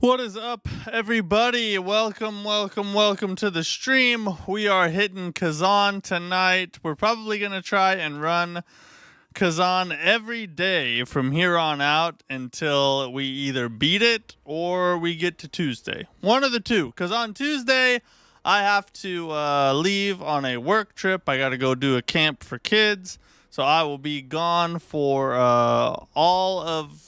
What is up, everybody? Welcome to the stream. We are hitting Khazan tonight. We're probably going to try and run Khazan every day from here on out until we either beat it or we get to Tuesday. One of the two, because on Tuesday, I have to leave on a work trip. I got to go do a camp for kids, so I will be gone for all of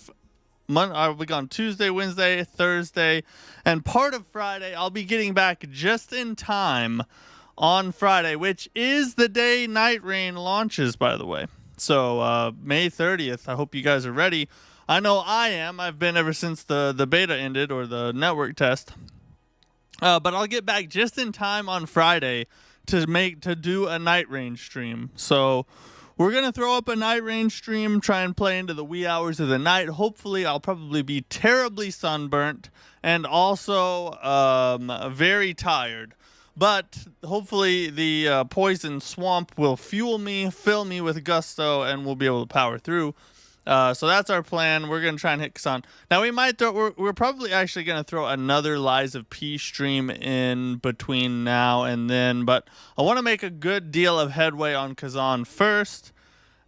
I'll be gone Tuesday, Wednesday, Thursday, and part of Friday. I'll be getting back just in time on Friday, which is the day Night Rain launches, by the way. So May 30th. I hope you guys are ready. I know I am. I've been ever since the beta ended, or the network test. But I'll get back just in time on Friday to do a Night Rain stream. So we're going to throw up a Night Rain stream, try and play into the wee hours of the night. Hopefully, I'll probably be terribly sunburnt and also very tired. But hopefully, the poison swamp will fill me with gusto, and we'll be able to power through. So that's our plan. We're going to try and hit Khazan. Now, we're probably actually going to throw another Lies of P stream in between now and then, but I want to make a good deal of headway on Khazan first,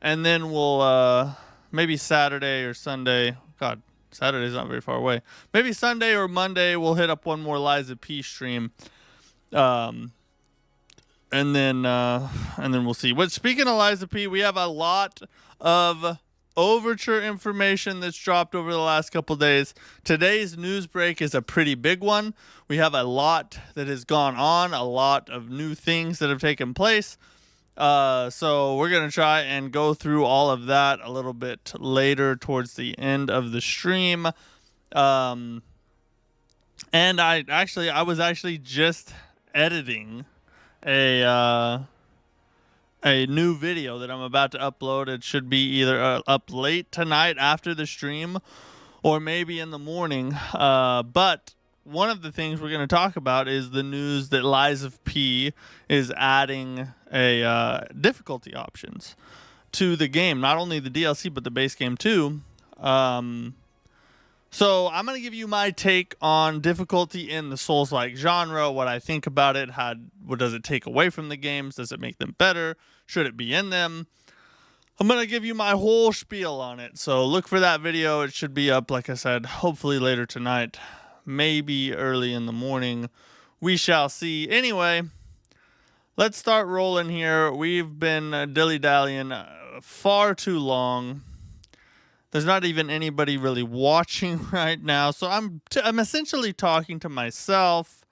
and then we'll, maybe Saturday or Sunday. God, Saturday's not very far away. Maybe Sunday or Monday, we'll hit up one more Lies of P stream. And then we'll see. But speaking of Lies of P, we have a lot of Overture information that's dropped over the last couple days. Today's news break is a pretty big one. We have a lot that has gone on, a lot of new things that have taken place. So we're going to try and go through all of that a little bit later towards the end of the stream. And I was actually just editing a new video that I'm about to upload. It should be either up late tonight after the stream or maybe in the morning. But one of the things we're going to talk about is the news that Lies of P is adding a difficulty options to the game. Not only the DLC, but the base game too. So I'm going to give you my take on difficulty in the Souls-like genre, what I think about it, what does it take away from the games, does it make them better, should it be in them. I'm going to give you my whole spiel on it, so look for that video. It should be up, like I said, hopefully later tonight, maybe early in the morning. We shall see. Anyway, let's start rolling here. We've been dilly-dallying far too long. There's not even anybody really watching right now, so I'm essentially talking to myself.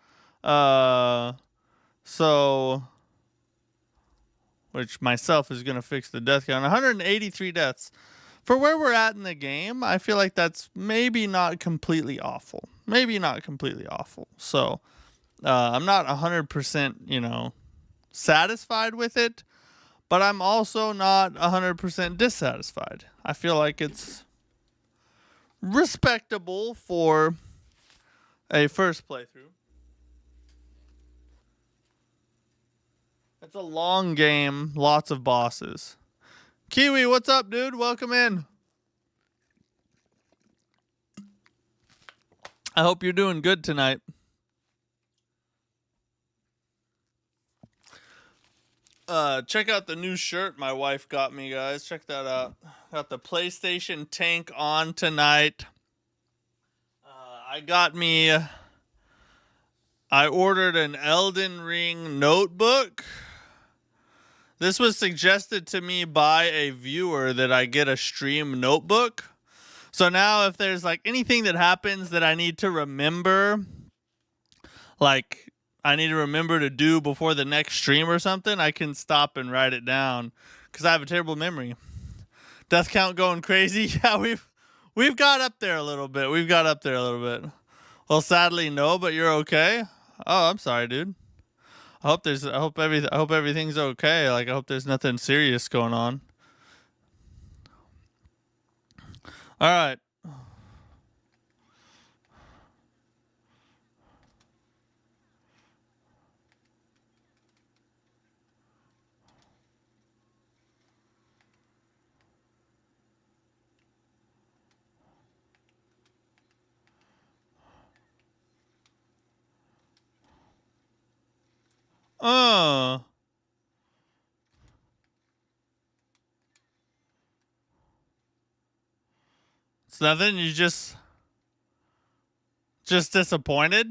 Which myself is gonna fix the death count. 183 deaths for where we're at in the game. I feel like that's maybe not completely awful. So I'm not 100%, satisfied with it. But I'm also not 100% dissatisfied. I feel like it's respectable for a first playthrough. It's a long game, lots of bosses. Kiwi, what's up, dude? Welcome in. I hope you're doing good tonight. Check out the new shirt my wife got me, guys. Check that out. Got the PlayStation tank on tonight. I ordered an Elden Ring notebook. This was suggested to me by a viewer that I get a stream notebook. So now if there's like anything that happens that I need to remember, like I need to remember to do before the next stream or something, I can stop and write it down because I have a terrible memory. Death count going crazy. Yeah, we've got up there a little bit. Well, sadly, no, but you're okay. Oh, I'm sorry, dude. I hope everything's okay. Like, I hope there's nothing serious going on. All right. Oh. It's nothing. You just disappointed.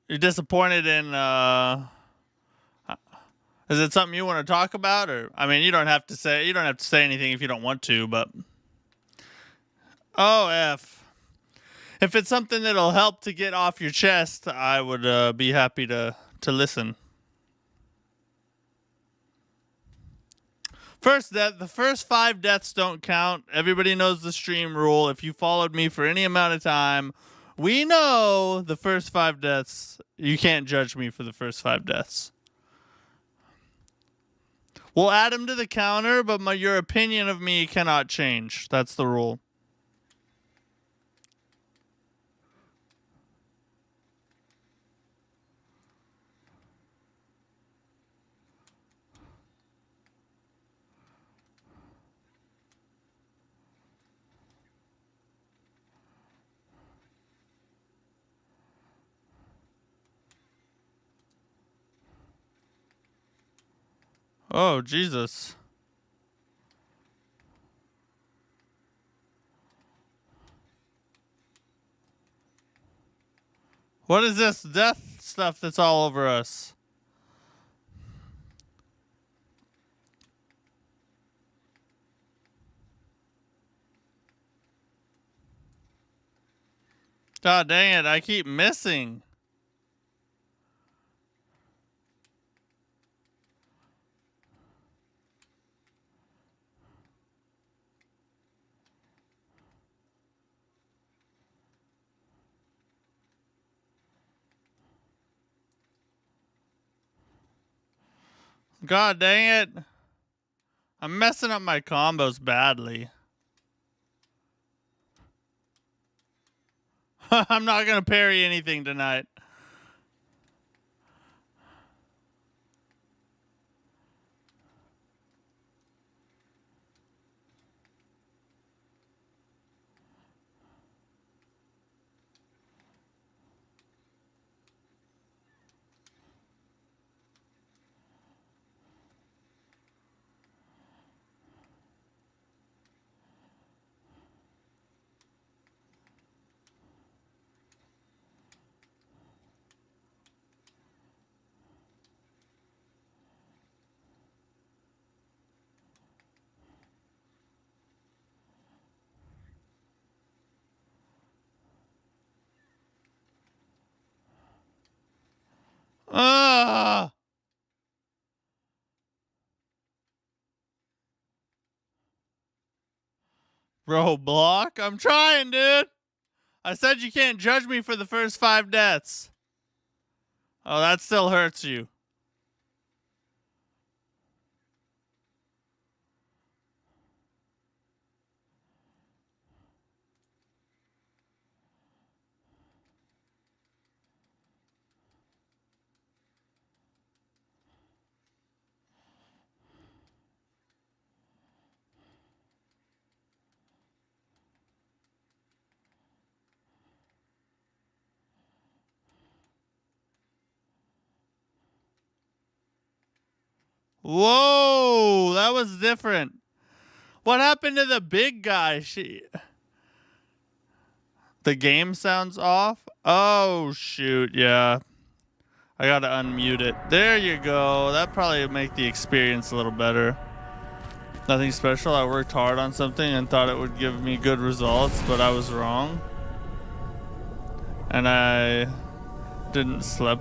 You're disappointed in. Is it something you want to talk about, or I mean, you don't have to say anything if you don't want to, but. Oh, if it's something that'll help to get off your chest, I would be happy to listen. The first 5 deaths don't count. Everybody knows the stream rule. If you followed me for any amount of time, we know the first 5 deaths. You can't judge me for the first 5 deaths. We'll add them to the counter, but your opinion of me cannot change. That's the rule. Oh, Jesus. What is this death stuff that's all over us? God dang it, I keep missing. God dang it. I'm messing up my combos badly. I'm not going to parry anything tonight. Ah! Bro, block? I'm trying, dude. I said you can't judge me for the first 5 deaths. Oh, that still hurts you. Whoa, that was different. What happened to the big guy? The game sounds off? Oh, shoot, yeah. I gotta unmute it. There you go. That probably would make the experience a little better. Nothing special. I worked hard on something and thought it would give me good results, but I was wrong. And I didn't sleep.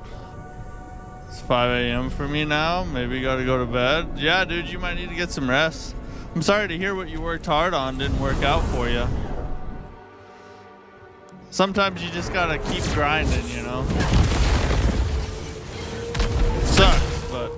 It's 5 a.m. for me now. Maybe gotta go to bed. Yeah, dude, you might need to get some rest. I'm sorry to hear what you worked hard on didn't work out for you. Sometimes you just gotta keep grinding, you know? Sucks, but...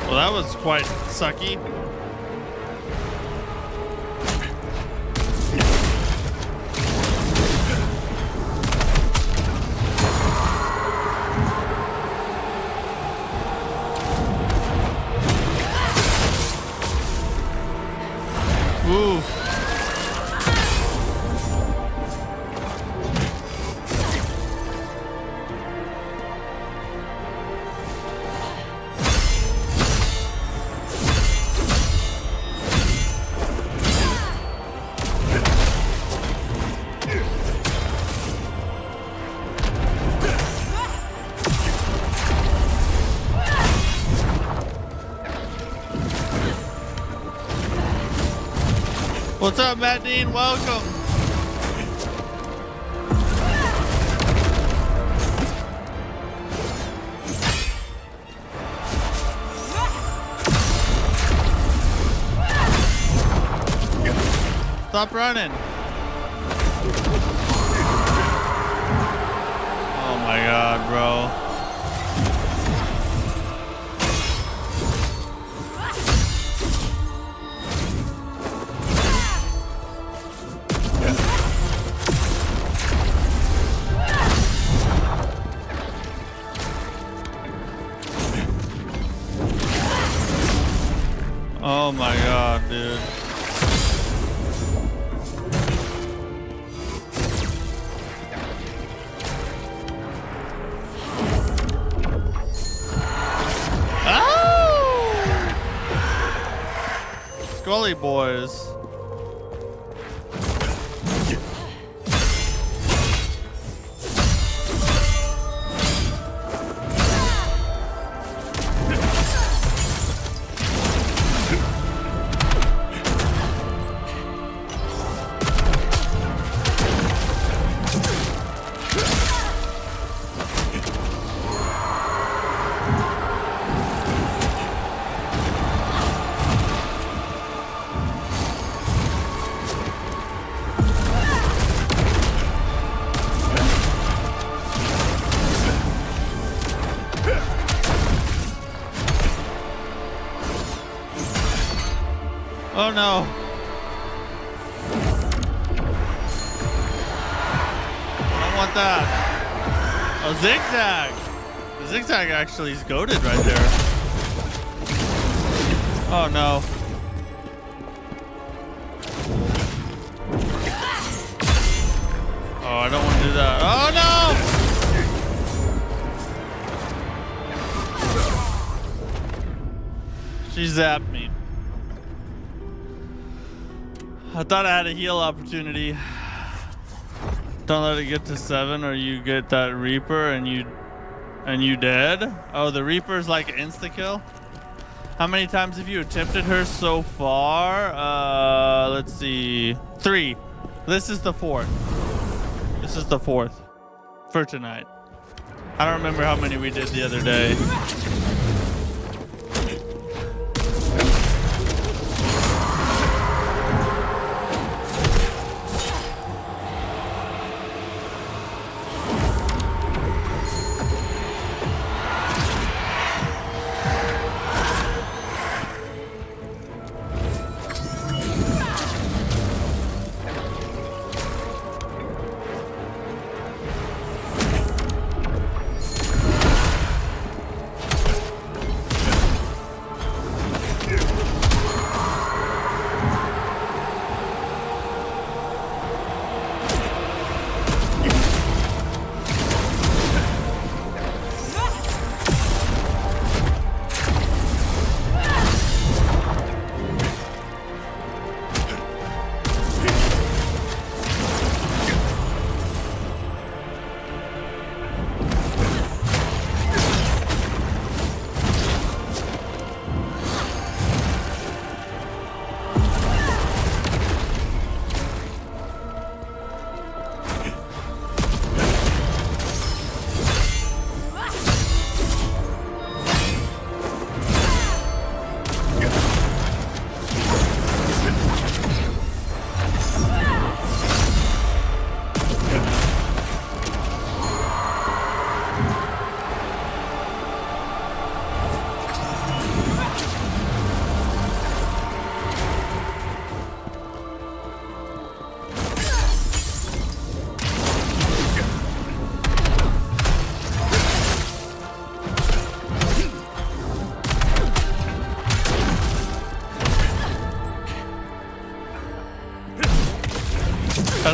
Well, that was quite sucky. Ooh. What's up, Matt Dean? Welcome. Stop running. Oh my God, bro. Oh my God, dude. Oh! Scully boys. Oh no. I don't want that. Oh, Zigzag. The Zigzag actually is goated right there. Oh no. Oh, I don't want to do that. Oh no! She zapped me. I thought I had a heal opportunity. Don't let it get to 7 or you get that Reaper and you dead. Oh, the Reaper's like insta-kill? How many times have you attempted her so far? Let's see. 3. This is the 4th. This is the 4th for tonight. I don't remember how many we did the other day.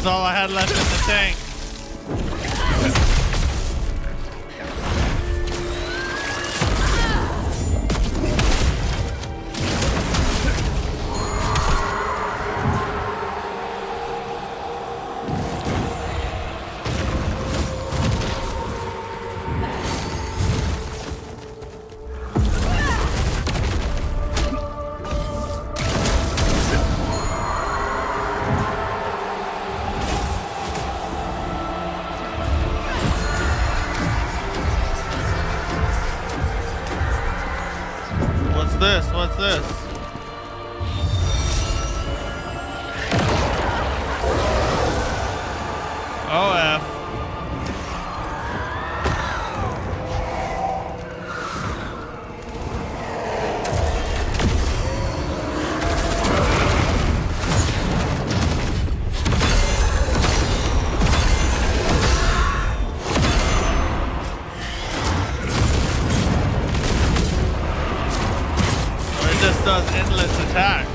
That's all I had left in the tank. What's this? Oh, F. Just does endless attacks.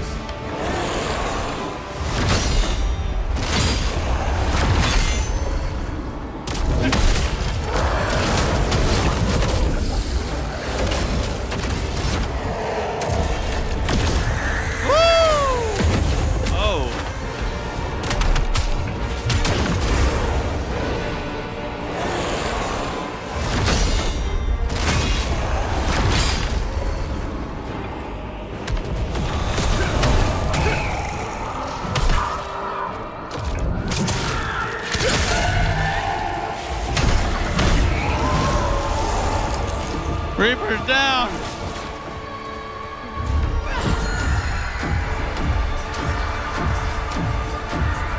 Reaper's down.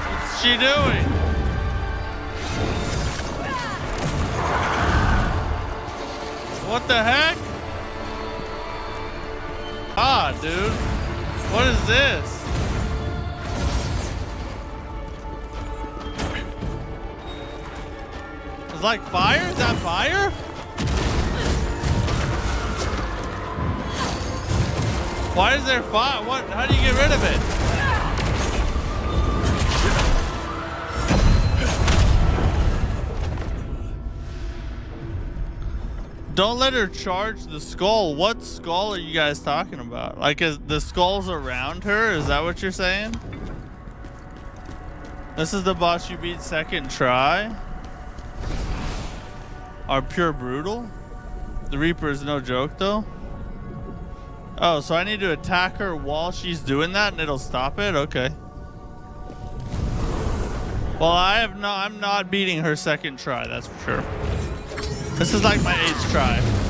What's she doing? What the heck? Ah, dude. What is this? It's like fire? Is that fire? Why is there fire? What? How do you get rid of it? Don't let her charge the skull. What skull are you guys talking about? Like, is the skulls around her? Is that what you're saying? This is the boss you beat second try? Are pure brutal? The Reaper is no joke though. Oh, so I need to attack her while she's doing that and it'll stop it? Okay. Well, I'm not beating her second try, that's for sure. This is like my 8th try.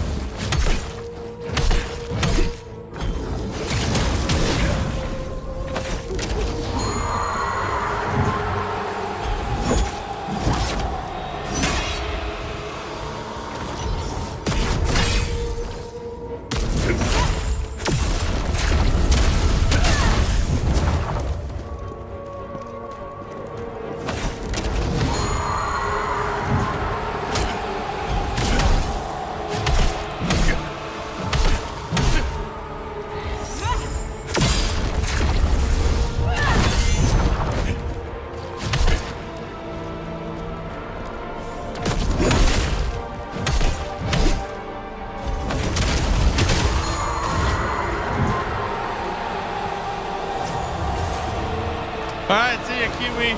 Alright, see ya, Kiwi.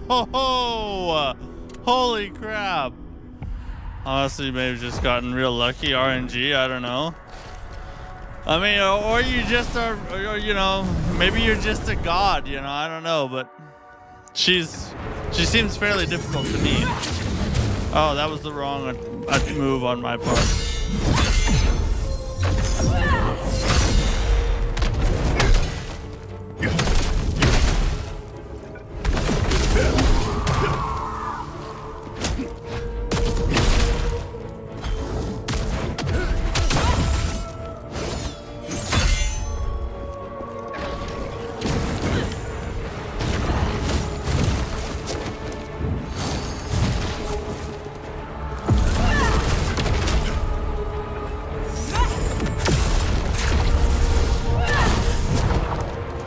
Oh, holy crap. Honestly, maybe just gotten real lucky. RNG, I don't know. I mean, or you just are, or, you know, maybe you're just a god, you know, I don't know, but she seems fairly difficult to me. Oh, that was the wrong move on my part.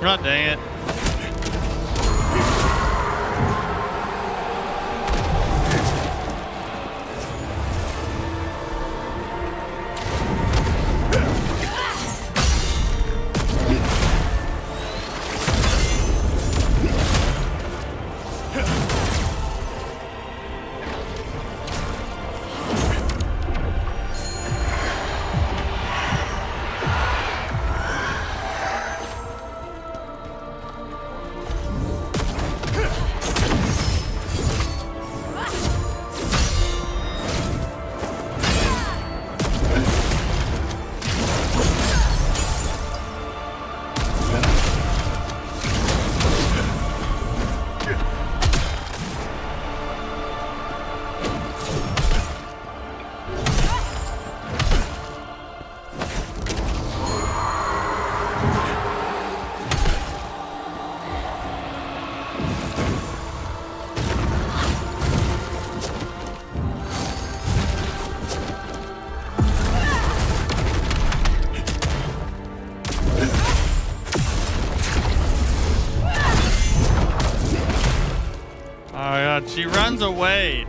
God dang it. Oh my god, she runs away.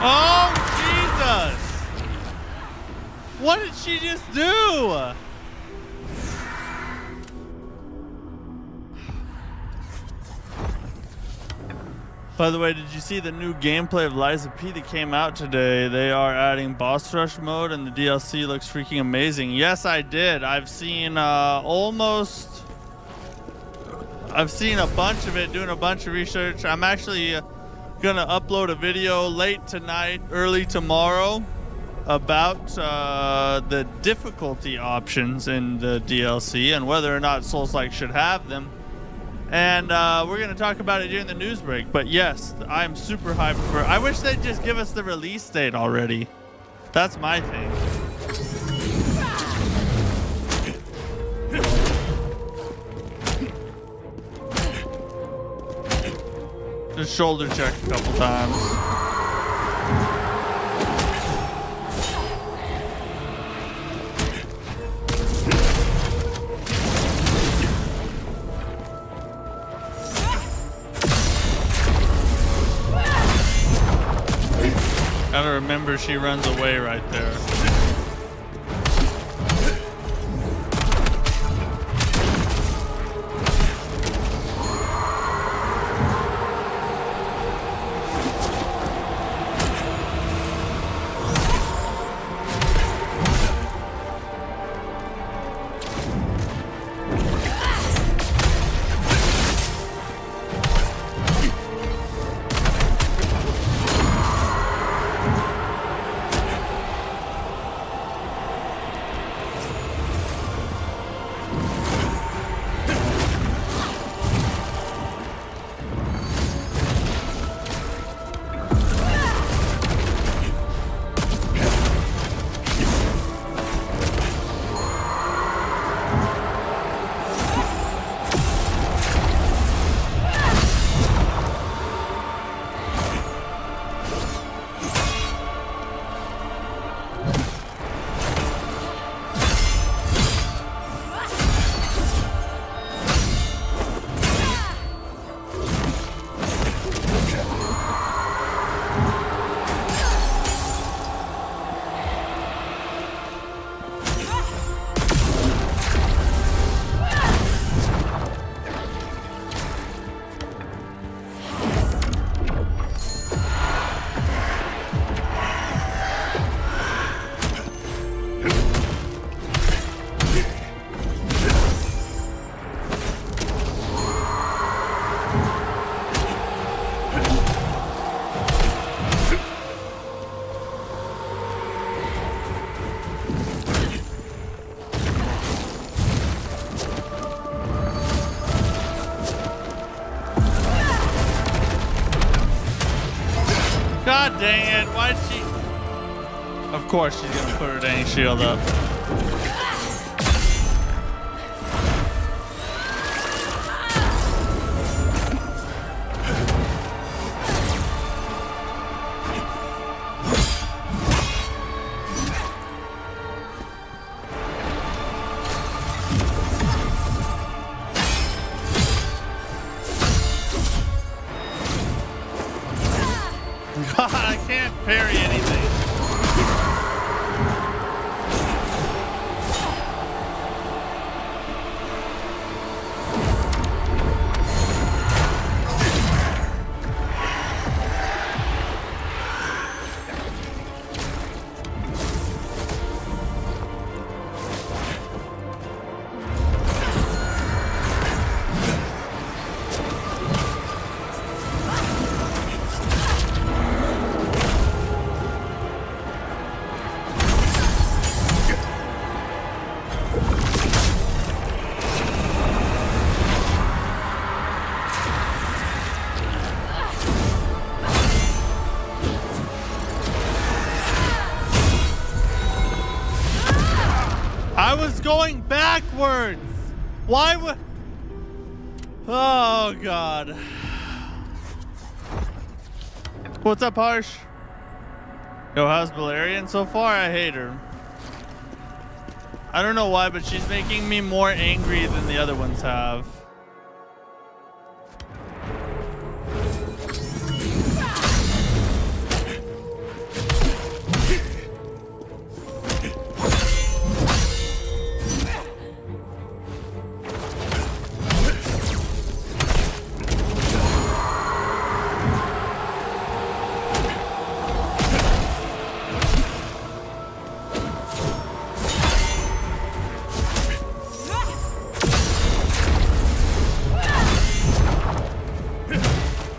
Oh, Jesus! What did she just do? By the way, did you see the new gameplay of Liza P that came out today? They are adding boss rush mode and the DLC looks freaking amazing. Yes, I did. I've seen I've seen a bunch of it, doing a bunch of research. I'm actually gonna upload a video late tonight, early tomorrow about the difficulty options in the DLC and whether or not Souls-like should have them. And we're going to talk about it during the news break. But yes, I'm super hyped for it. I wish they'd just give us the release date already. That's my thing. Just shoulder check a couple times. Gotta remember she runs away right there. God dang it. Why'd she... Of course she's gonna put her dang shield up. God, I can't parry anything. I was going backwards. Why would... Oh, God. What's up, Harsh? Yo, how's Bellerian so far? I hate her. I don't know why, but she's making me more angry than the other ones have.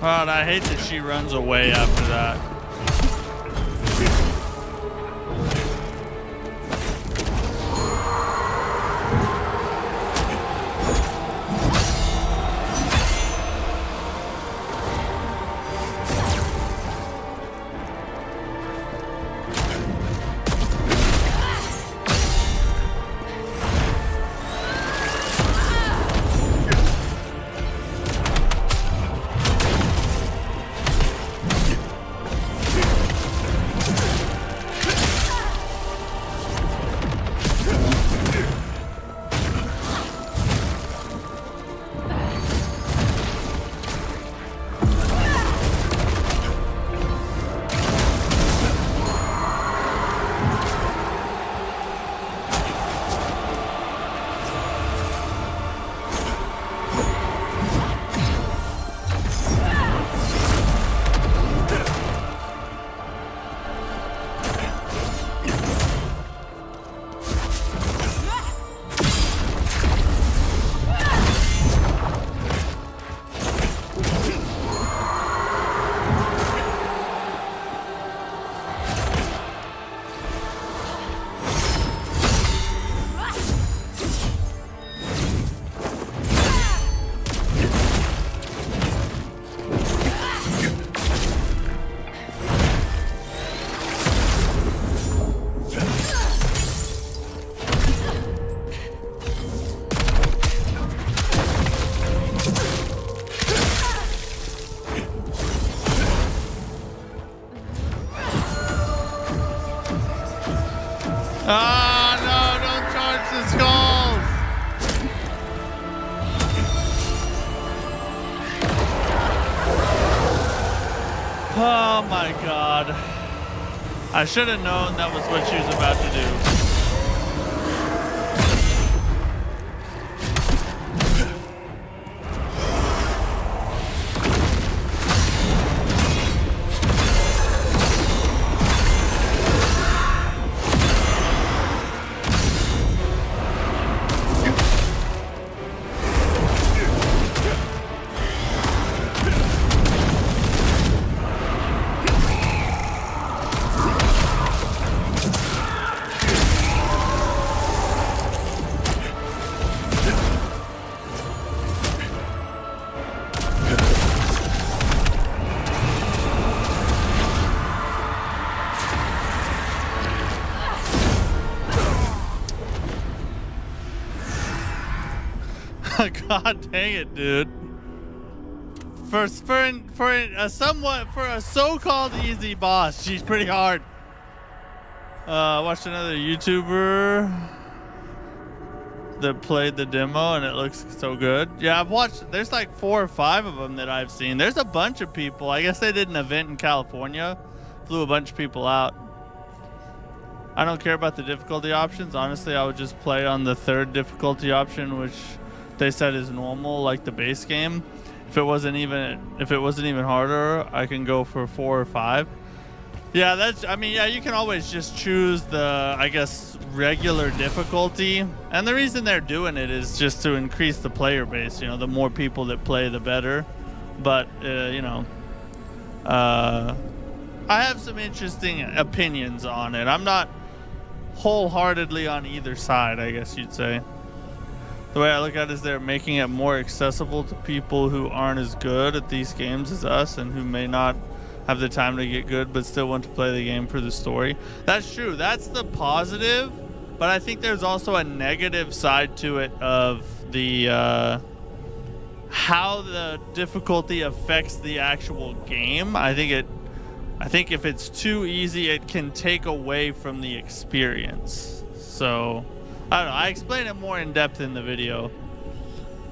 God, I hate that she runs away after that. Ah, no, don't charge the skulls! Oh my God. I should have known that was what she was about to do. God dang it, dude. For a so-called easy boss, she's pretty hard. Watched another YouTuber that played the demo and it looks so good. Yeah, I've watched, there's like 4 or 5 of them that I've seen. There's a bunch of people. I guess they did an event in California, flew a bunch of people out. I don't care about the difficulty options. Honestly, I would just play on the 3rd difficulty option, which they said is normal, like the base game. If it wasn't even harder, I can go for 4 or 5. Yeah, yeah, you can always just choose the, I guess, regular difficulty. And the reason they're doing it is just to increase the player base. You know, the more people that play, the better. But, you know, I have some interesting opinions on it. I'm not wholeheartedly on either side, I guess you'd say. The way I look at it is they're making it more accessible to people who aren't as good at these games as us and who may not have the time to get good but still want to play the game for the story. That's true. That's the positive, but I think there's also a negative side to it of the how the difficulty affects the actual game. I think if it's too easy, it can take away from the experience. So I don't know. I explain it more in depth in the video.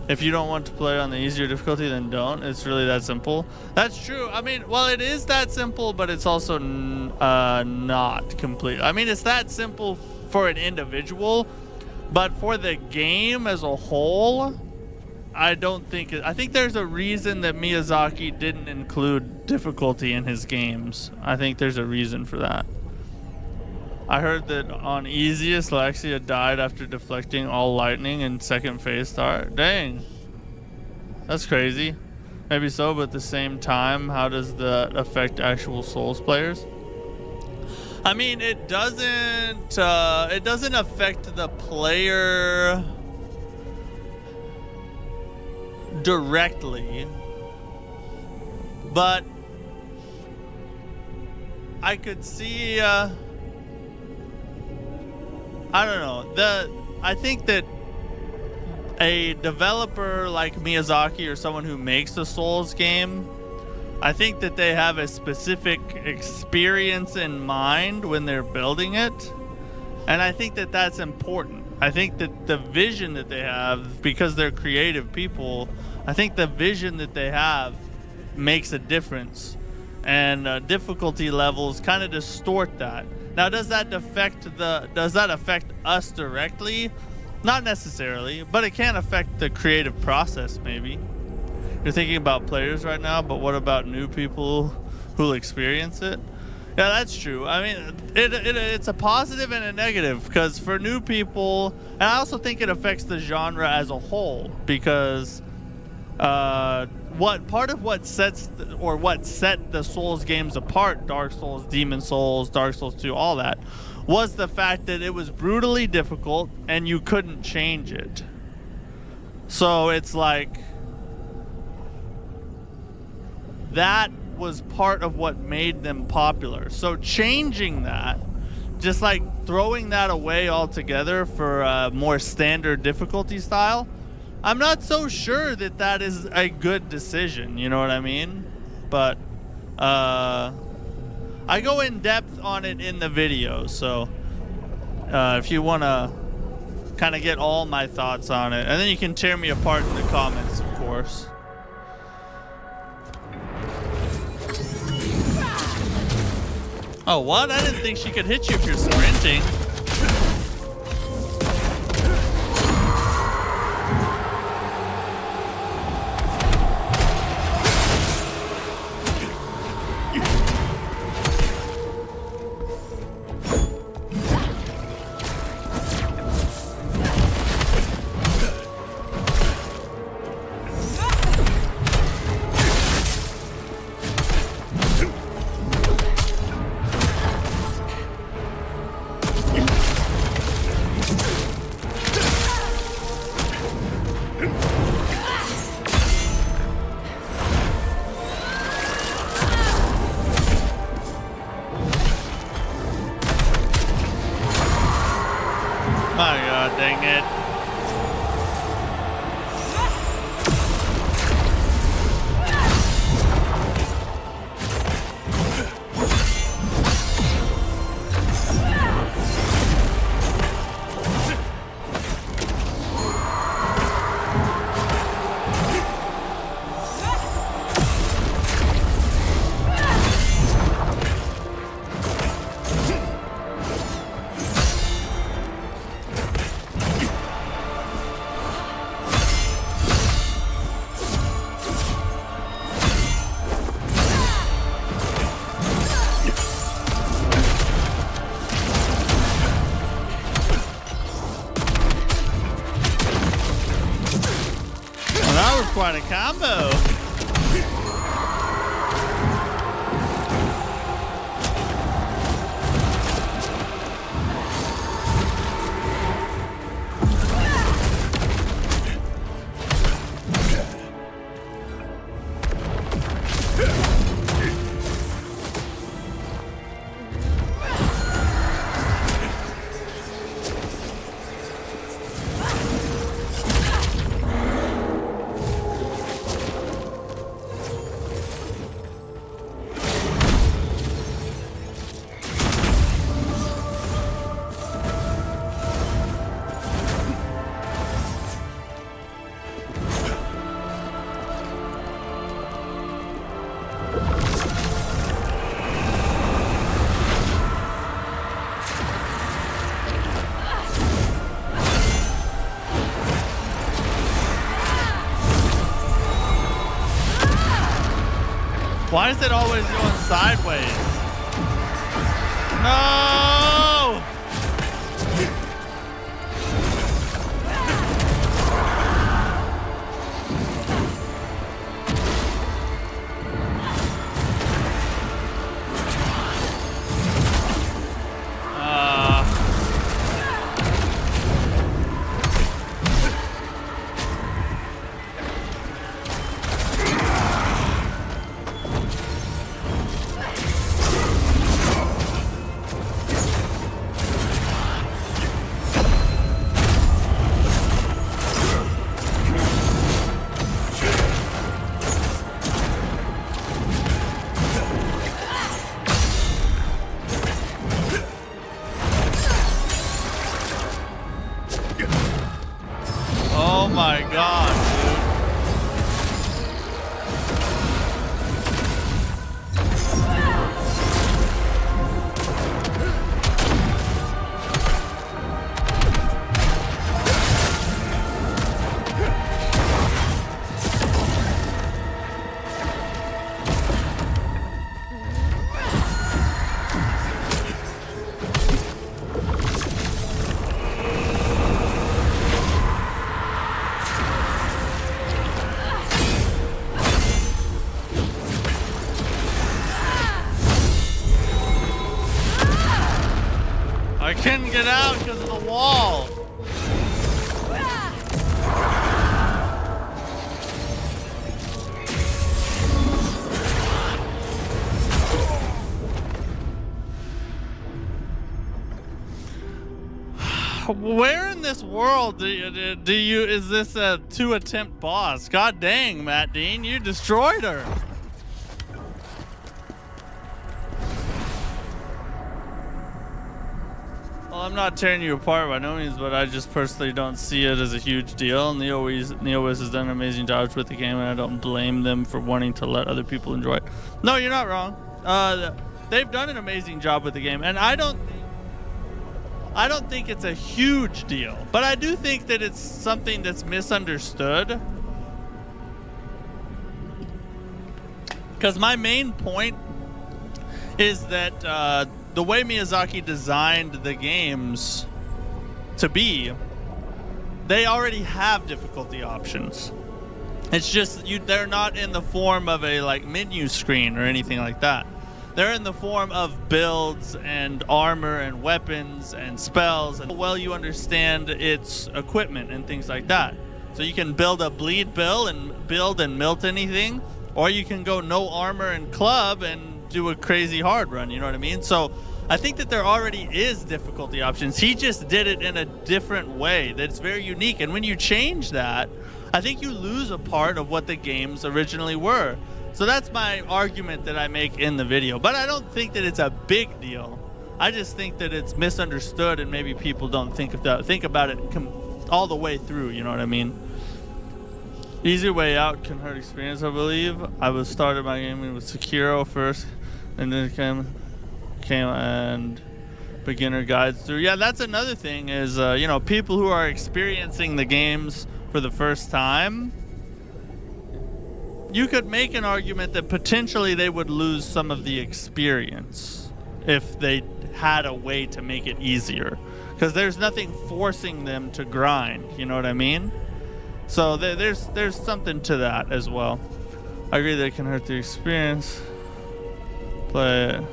If you don't want to play on the easier difficulty, then don't. It's really that simple. That's true. I mean, well, it is that simple, but it's also not complete. I mean, it's that simple for an individual, but for the game as a whole, I don't think it. I think there's a reason that Miyazaki didn't include difficulty in his games. I think there's a reason for that. I heard that on easiest, Laxia died after deflecting all lightning in 2nd phase start. Dang. That's crazy. Maybe so, but at the same time, how does that affect actual Souls players? I mean, it doesn't affect the player directly, but I could see, I don't know. I think that a developer like Miyazaki or someone who makes a Souls game, I think that they have a specific experience in mind when they're building it. And I think that that's important. I think that the vision that they have, because they're creative people, I think the vision that they have makes a difference. And difficulty levels kind of distort that. Now, does that affect us directly? Not necessarily, but it can affect the creative process, maybe. You're thinking about players right now, but what about new people who'll experience it? Yeah, that's true. I mean, it's a positive and a negative, because for new people, and I also think it affects the genre as a whole, because what set the Souls games apart, Dark Souls, Demon Souls, Dark Souls 2, all that, was the fact that it was brutally difficult and you couldn't change it. So it's like that was part of what made them popular. So changing that, just like throwing that away altogether for a more standard difficulty style, I'm not so sure that that is a good decision, you know what I mean? But I go in depth on it in the video, so if you want to kind of get all my thoughts on it, and then you can tear me apart in the comments, of course. Oh, what? I didn't think she could hit you if you're sprinting. My god, dang it. That was quite a combo. Why is it always going sideways? No! Oh my god, I couldn't get out because of the wall. Where in this world do you is this a 2-attempt boss? God dang, Matt Dean, you destroyed her. Well, I'm not tearing you apart by no means, but I just personally don't see it as a huge deal. NeoWiz has done amazing jobs with the game, and I don't blame them for wanting to let other people enjoy it. No, you're not wrong. They've done an amazing job with the game, and I don't think it's a huge deal, but I do think that it's something that's misunderstood. Because my main point is that the way Miyazaki designed the games to be, they already have difficulty options. It's just they're not in the form of a like menu screen or anything like that. They're in the form of builds and armor and weapons and spells, and well, you understand its equipment and things like that. So you can build a bleed bill and build and melt anything, or you can go no armor and club and do a crazy hard run, you know what I mean? So I think that there already is difficulty options. He just did it in a different way that's very unique. And when you change that, I think you lose a part of what the games originally were. So that's my argument that I make in the video. But I don't think that it's a big deal. I just think that it's misunderstood, and maybe people don't think about it all the way through, you know what I mean? Easy way out can hurt experience, I believe. I was started my gaming with Sekiro first, and then came and beginner guides through. Yeah, that's another thing is, you know, people who are experiencing the games for the first time, you could make an argument that potentially they would lose some of the experience if they had a way to make it easier. Because there's nothing forcing them to grind, you know what I mean? So there's something to that as well. I agree that it can hurt the experience. Play it.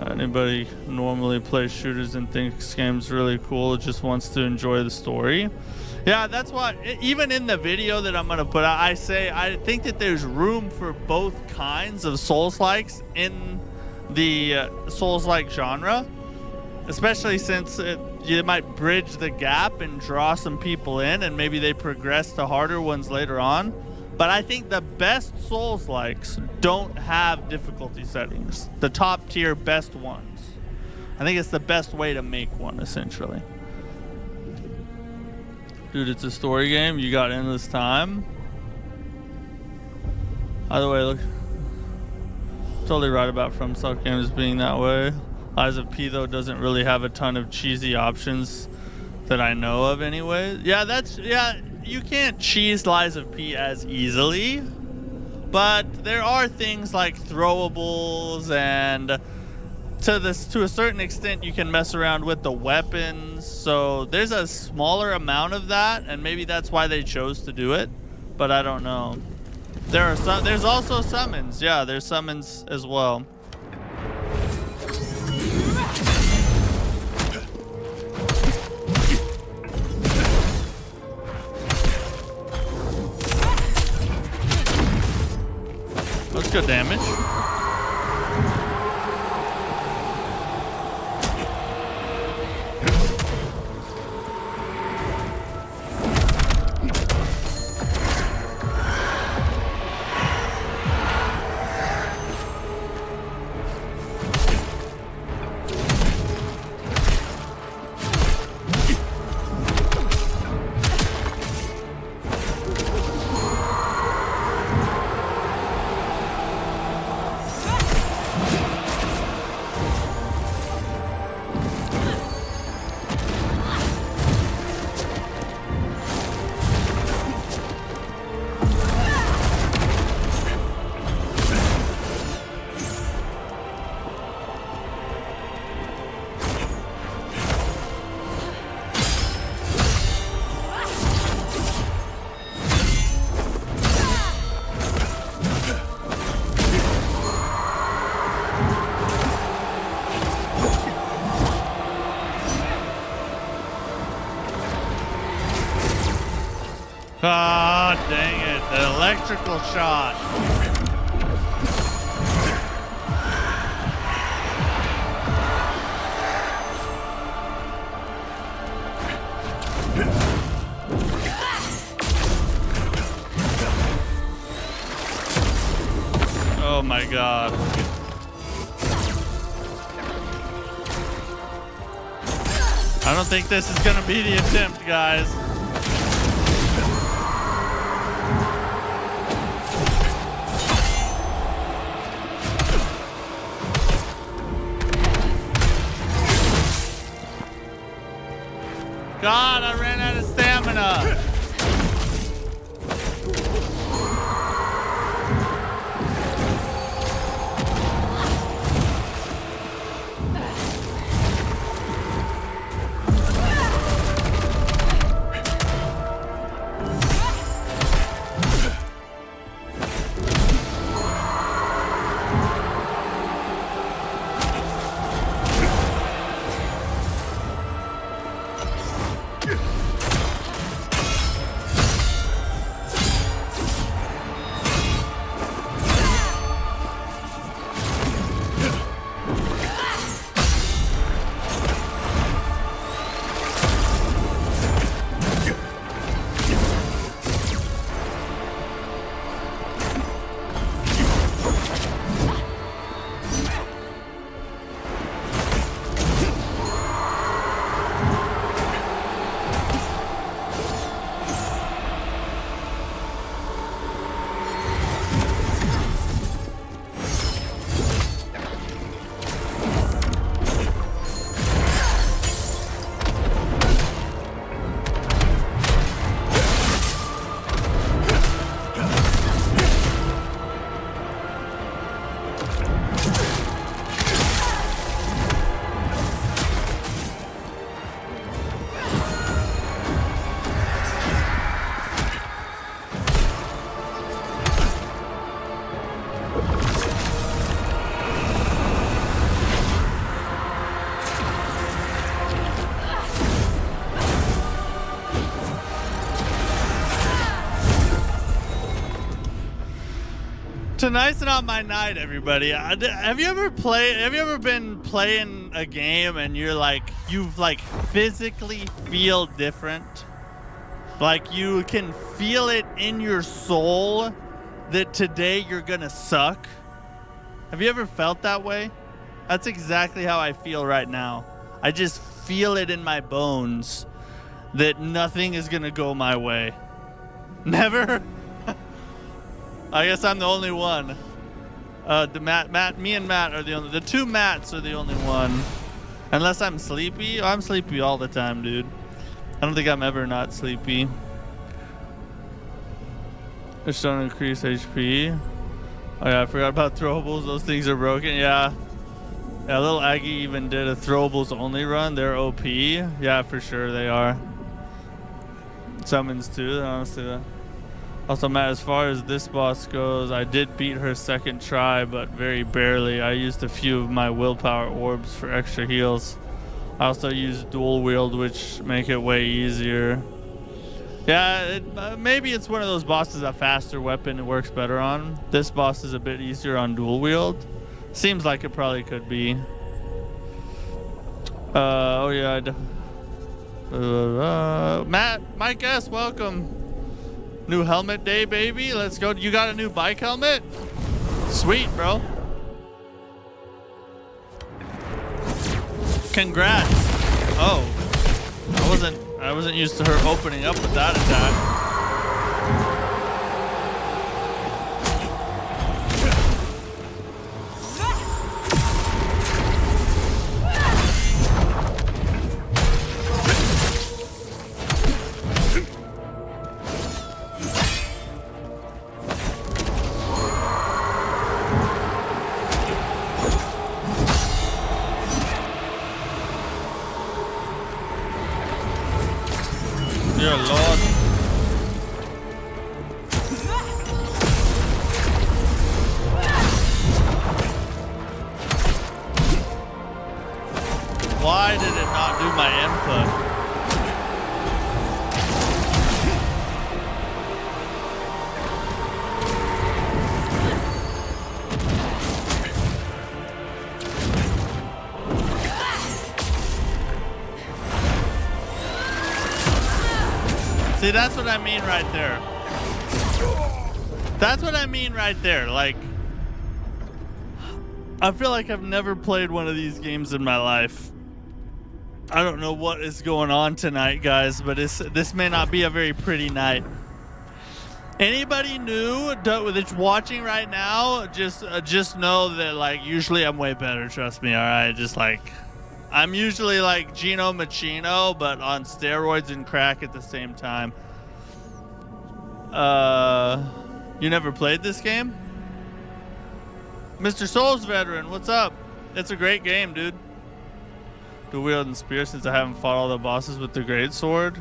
Anybody normally plays shooters and thinks game's really cool, just wants to enjoy the story. Yeah, that's why even in the video that I'm gonna put out, I say I think that there's room for both kinds of Souls-likes in the Souls-like genre, especially since you might bridge the gap and draw some people in, and maybe they progress to harder ones later on. But I think the best Souls-likes don't have difficulty settings. The top tier best ones. I think it's the best way to make one, essentially. Dude, it's a story game. You got endless time. Either way, look. Totally right about FromSoft games being that way. Lies of P, though, doesn't really have a ton of cheesy options that I know of anyway. Yeah, you can't cheese Lies of P as easily. But there are things like throwables, and to a certain extent you can mess around with the weapons. So there's a smaller amount of that, and maybe that's why they chose to do it, but I don't know. There's also summons. Yeah, there's summons as well. That's good damage. God dang it, the electrical shot. Oh my God. I don't think this is gonna be the attempt, guys. God, I ran out of stamina. Tonight's not my night, everybody. Have you ever been playing a game and you're like, you've like physically feel different? Like you can feel it in your soul that today you're gonna suck? Have you ever felt that way? That's exactly how I feel right now. I just feel it in my bones that nothing is gonna go my way. Never? I guess I'm the only one. Me and Matt are the two Matts are the only one. Unless I'm sleepy. I'm sleepy all the time, dude. I don't think I'm ever not sleepy. Just don't increase HP. Oh yeah, I forgot about throwables. Those things are broken. Yeah. Yeah, little Aggie even did a throwables only run. They're OP. Yeah, for sure they are. Summons too, honestly. Also, Matt, as far as this boss goes, I did beat her second try, but very barely. I used a few of my willpower orbs for extra heals. I also used dual wield, which make it way easier. Yeah, maybe it's one of those bosses a faster weapon it works better on. This boss is a bit easier on dual wield. Seems like it probably could be. Oh yeah. Matt, Mike S, welcome. New helmet day, baby. Let's go. You got a new bike helmet? Sweet, bro. Congrats. Oh, I wasn't used to her opening up with that attack. Dear Lord. Why did it not do my input? See, that's what I mean right there. That's what I mean right there. Like, I feel like I've never played one of these games in my life. I don't know what is going on tonight, guys, but this may not be a very pretty night. Anybody new that's watching right now, just know that, like, usually I'm way better, trust me, all right? Just, like, I'm usually like Gino Machino, but on steroids and crack at the same time. You never played this game? Mr. Souls Veteran, what's up? It's a great game, dude. Dual wield and spear since I haven't fought all the bosses with the great sword.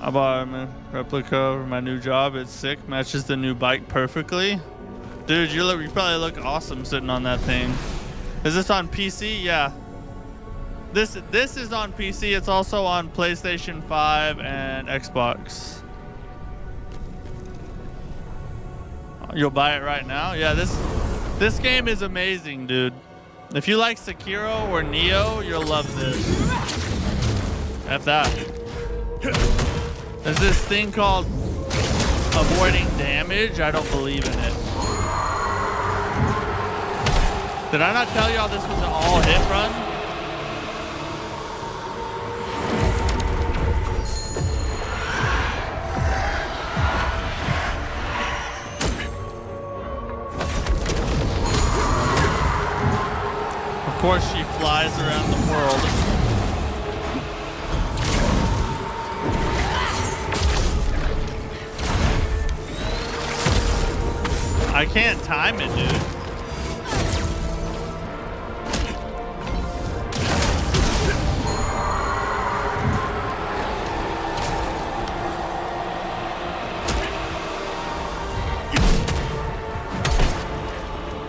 I bought a replica for my new job. It's sick. Matches the new bike perfectly. Dude, you probably look awesome sitting on that thing. Is this on PC? Yeah. This is on PC. It's also on PlayStation 5 and Xbox. You'll buy it right now? Yeah, this game is amazing, dude. If you like Sekiro or Nioh, you'll love this. F that. There's this thing called avoiding damage. I don't believe in it. Did I not tell y'all this was an all-hit run? Of course, she flies around the world. I can't time it, dude.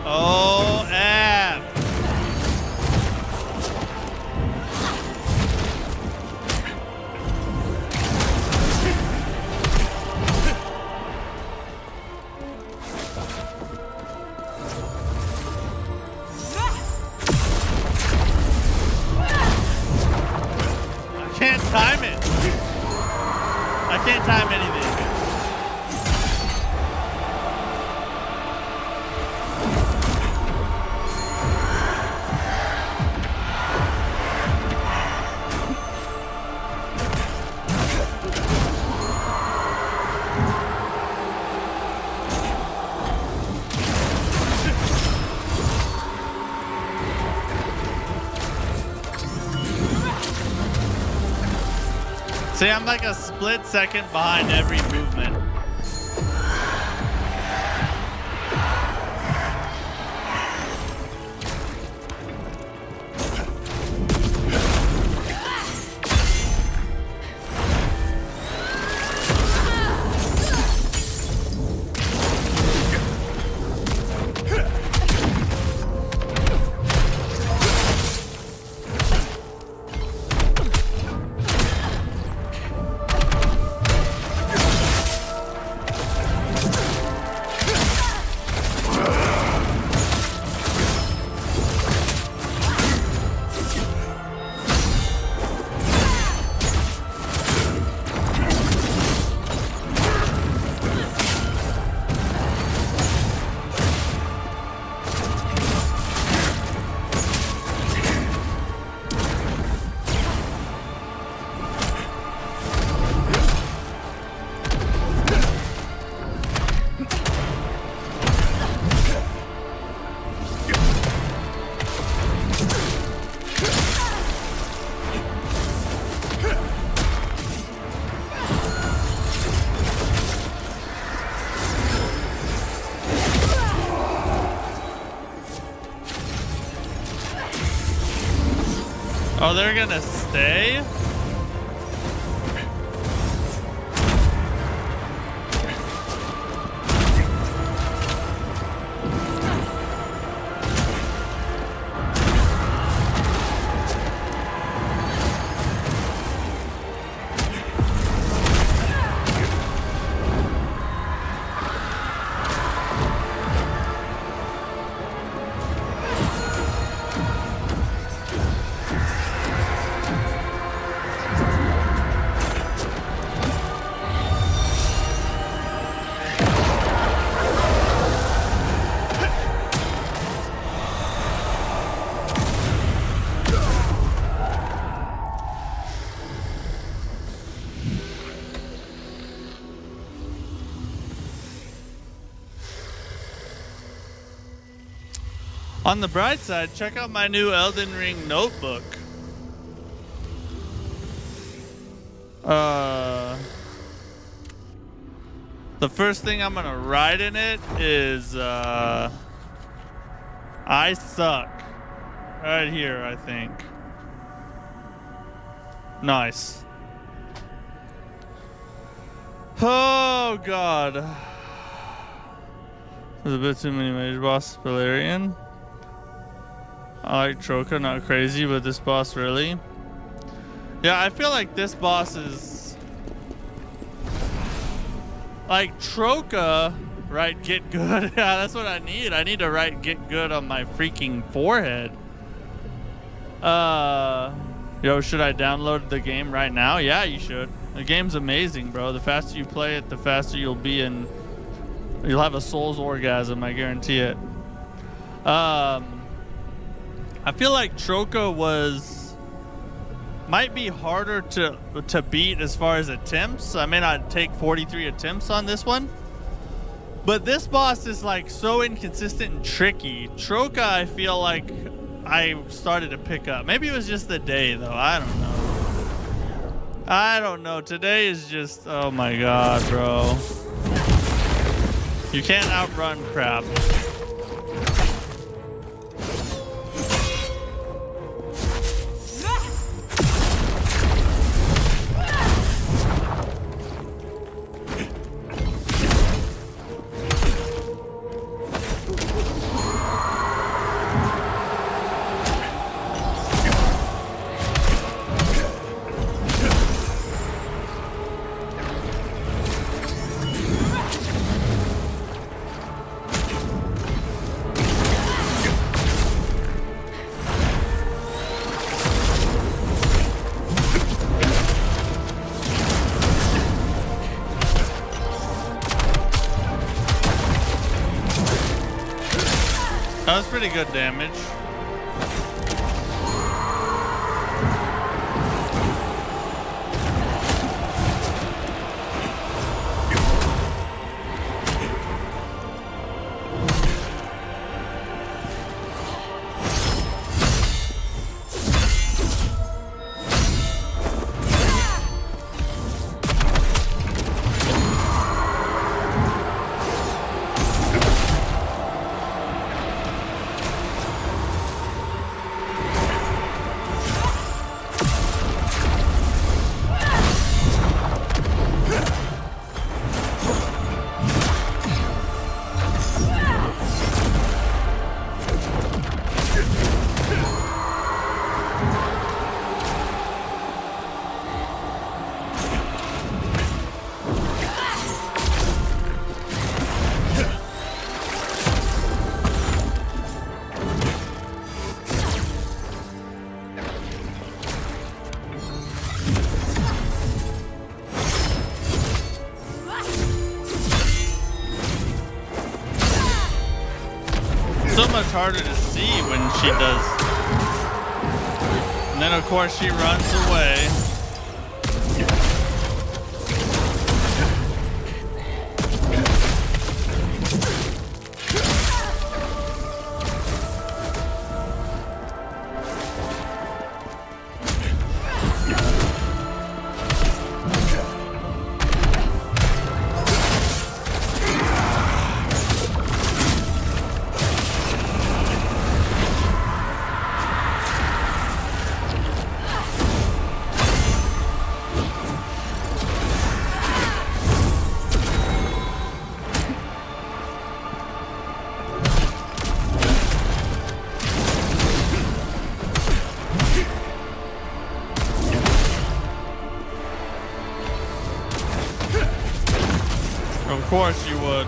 Oh, Ab. can't time anything. See, I'm like a split second behind every movement. Oh, they're gonna stay? On the bright side, check out my new Elden Ring notebook. The first thing I'm gonna write in it is I suck. Right here, I think. Nice. Oh god. There's a bit too many major bosses. Bellerian. I like Troka, not crazy, but this boss really. Yeah, I feel like this boss is like Troka, right? Get good. Yeah, that's what I need. I need to write get good on my freaking forehead. Yo, should I download the game right now? Yeah, you should. The game's amazing, bro. The faster you play it, the faster you'll be in. You'll have a soul's orgasm, I guarantee it. I feel like Troka might be harder to beat as far as attempts. I may not take 43 attempts on this one, but this boss is like so inconsistent and tricky. Troka, I feel like I started to pick up. Maybe it was just the day though. I don't know. Today is just, oh my god, bro. You can't outrun crap. That was pretty good damage. So much harder to see when she does. And then of course she runs away. Of course you would.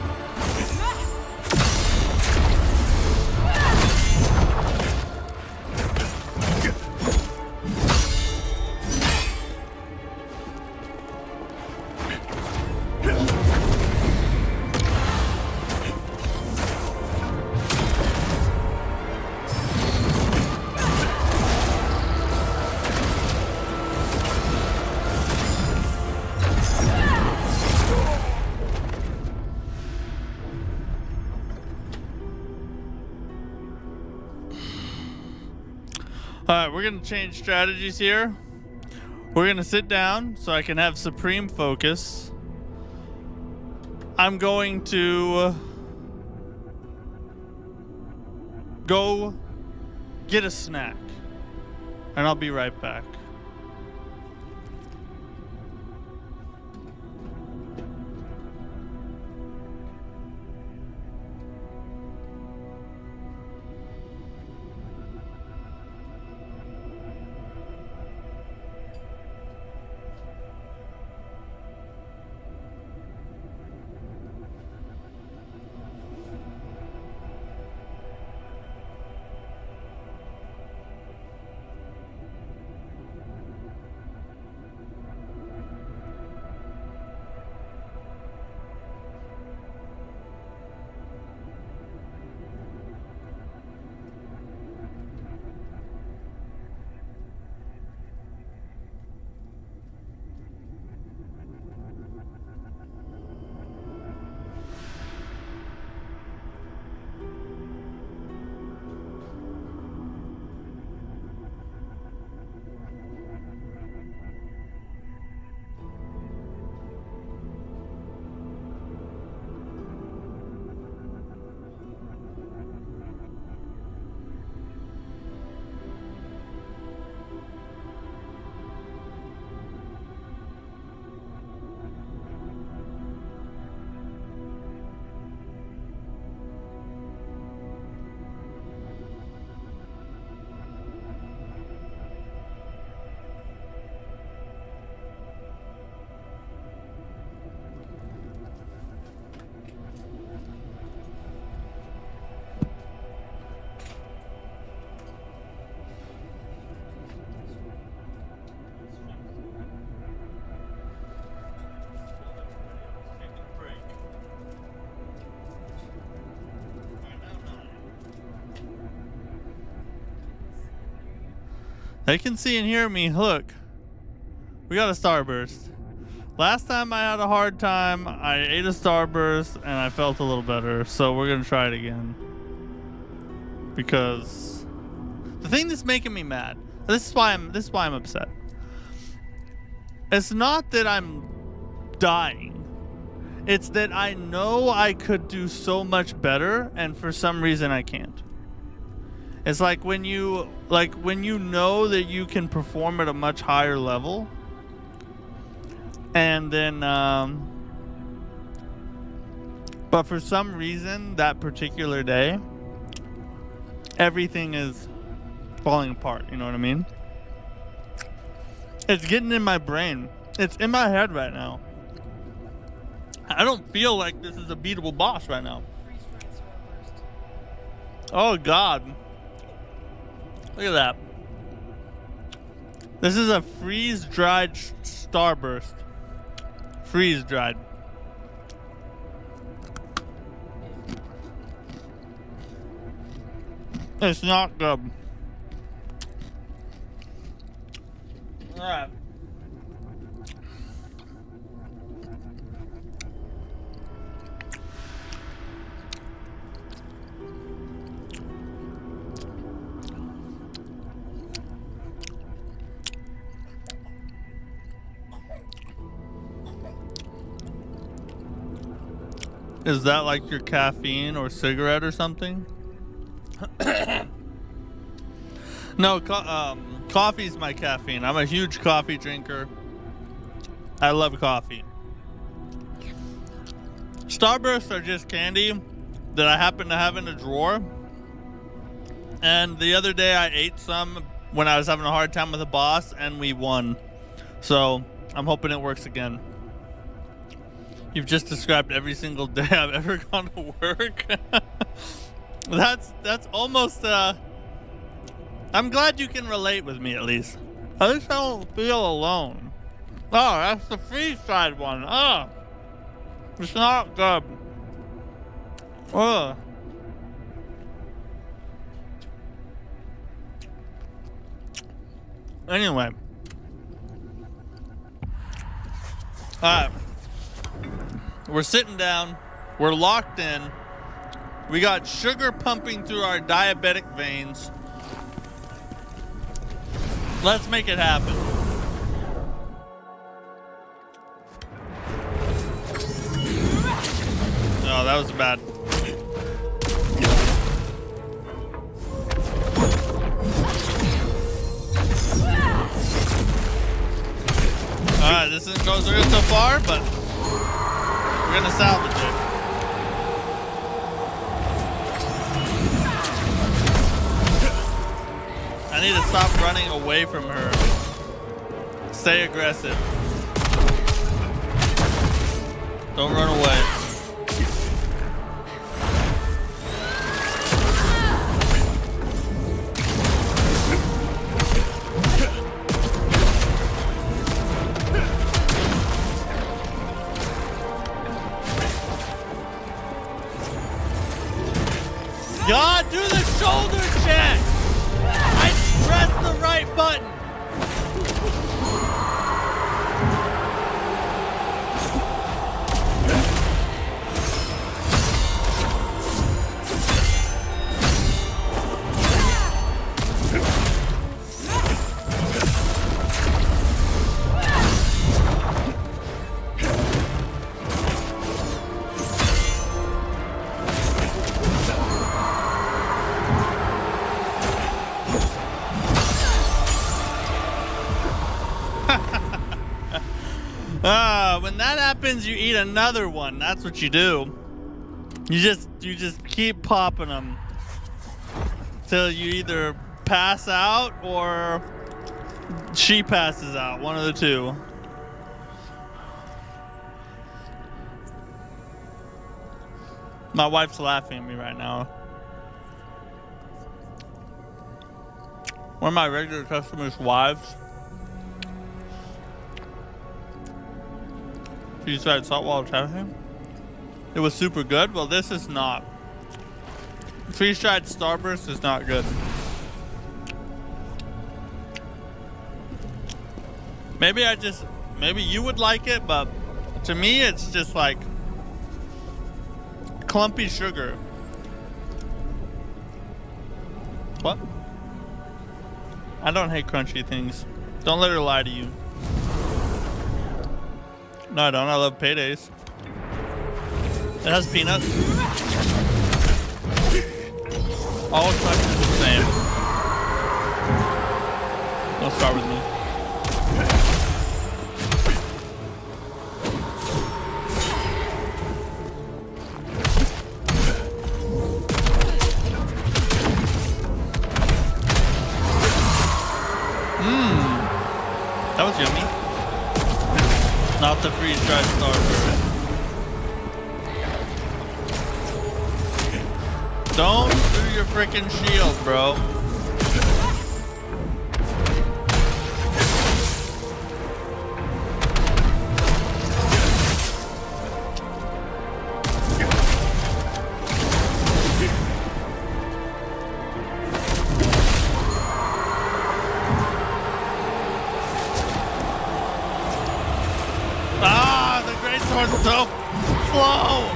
Alright, we're going to change strategies here. We're going to sit down so I can have supreme focus. I'm going to go get a snack. And I'll be right back. They can see and hear me. Look. We got a starburst. Last time I had a hard time, I ate a starburst and I felt a little better. So we're gonna try it again. Because the thing that's making me mad. This is why I'm upset. It's not that I'm dying. It's that I know I could do so much better, and for some reason I can't. It's like when you know that you can perform at a much higher level, and then but for some reason that particular day everything is falling apart, you know what I mean? It's getting in my brain. It's in my head right now. I don't feel like this is a beatable boss right now. Oh God. Look at that. This is a freeze-dried starburst. Freeze-dried. It's not good. Alright. Is that like your caffeine or cigarette or something? No, coffee's my caffeine. I'm a huge coffee drinker. I love coffee. Starbursts are just candy that I happen to have in a drawer. And the other day I ate some when I was having a hard time with a boss and we won. So I'm hoping it works again. You've just described every single day I've ever gone to work. That's almost I'm glad you can relate with me at least. At least I don't feel alone. Oh, that's the freeze-dried one. Oh, it's not good. Oh. Anyway. Alright. We're sitting down. We're locked in. We got sugar pumping through our diabetic veins. Let's make it happen. Oh, that was bad. Alright, this isn't going good so far, but we're gonna salvage it. I need to stop running away from her. Stay aggressive. Don't run away. God, do the shoulder check! Press the right button. When that happens, you eat another one. That's what you do. You just keep popping them till you either pass out or she passes out. One of the two. My wife's laughing at me right now. One of my regular customers' wives. You tried saltwater everything? It was super good. Well, this is not. Freeze-dried starburst is not good. Maybe you would like it, but to me it's just like clumpy sugar. What? I don't hate crunchy things. Don't let her lie to you. No, I don't. I love paydays. It has peanuts. All crunch is the same. Don't start with me. That was yummy. Not the freeze-dried starburst. Don't do your freaking shield, bro. So slow.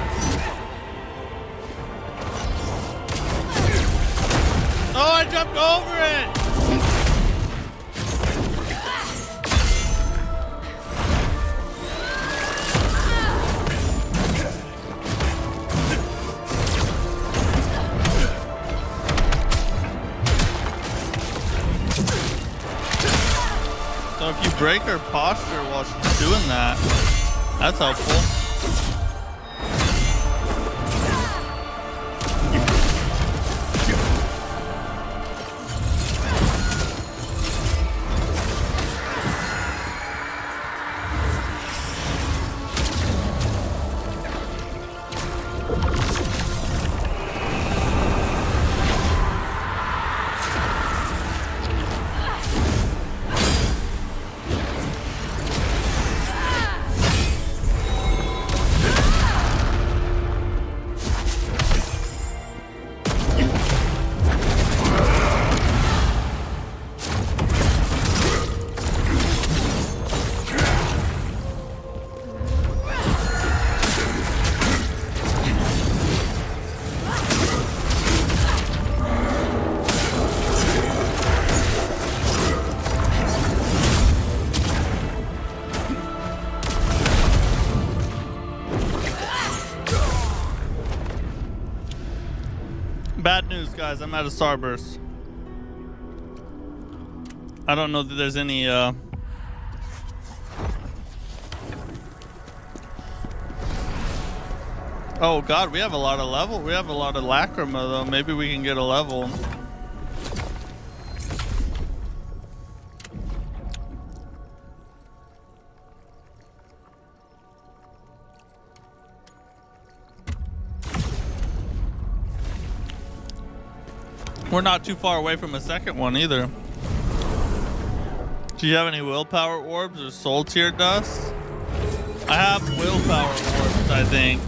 Oh, I jumped over it. So if you break her posture while she's doing that, that's helpful. Bad news, guys. I'm out of starburst. I don't know that there's any Oh god, we have a lot of level. We have a lot of lacrima though. Maybe we can get a level. We're not too far away from a second one either. Do you have any willpower orbs or soul tier dust? I have willpower orbs, I think.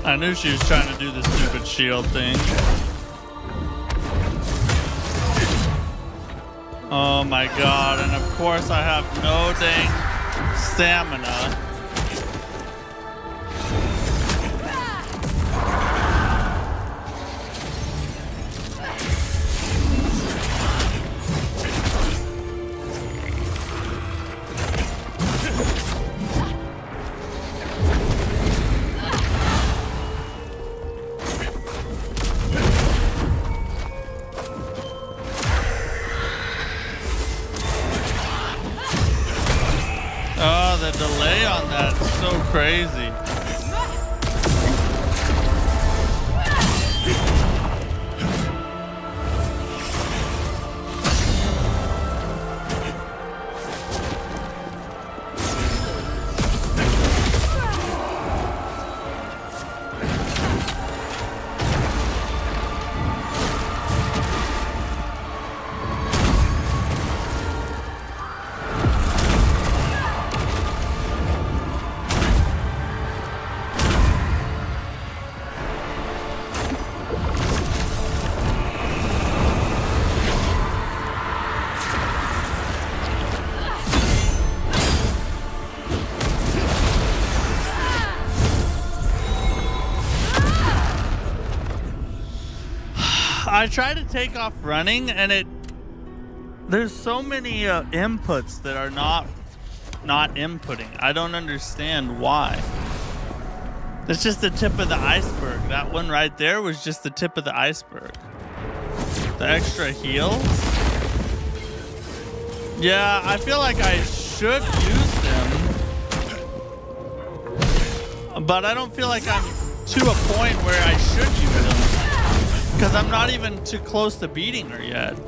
I knew she was trying to do the stupid shield thing. Oh my god, and of course I have no dang stamina. Oh, the delay on that is so crazy. I try to take off running and there's so many inputs that are not inputting. I don't understand why. It's just the tip of the iceberg. That one right there was just the tip of the iceberg. The extra heals? Yeah, I feel like I should use them, but I don't feel like I'm to a point where I should use them. Because I'm not even too close to beating her yet.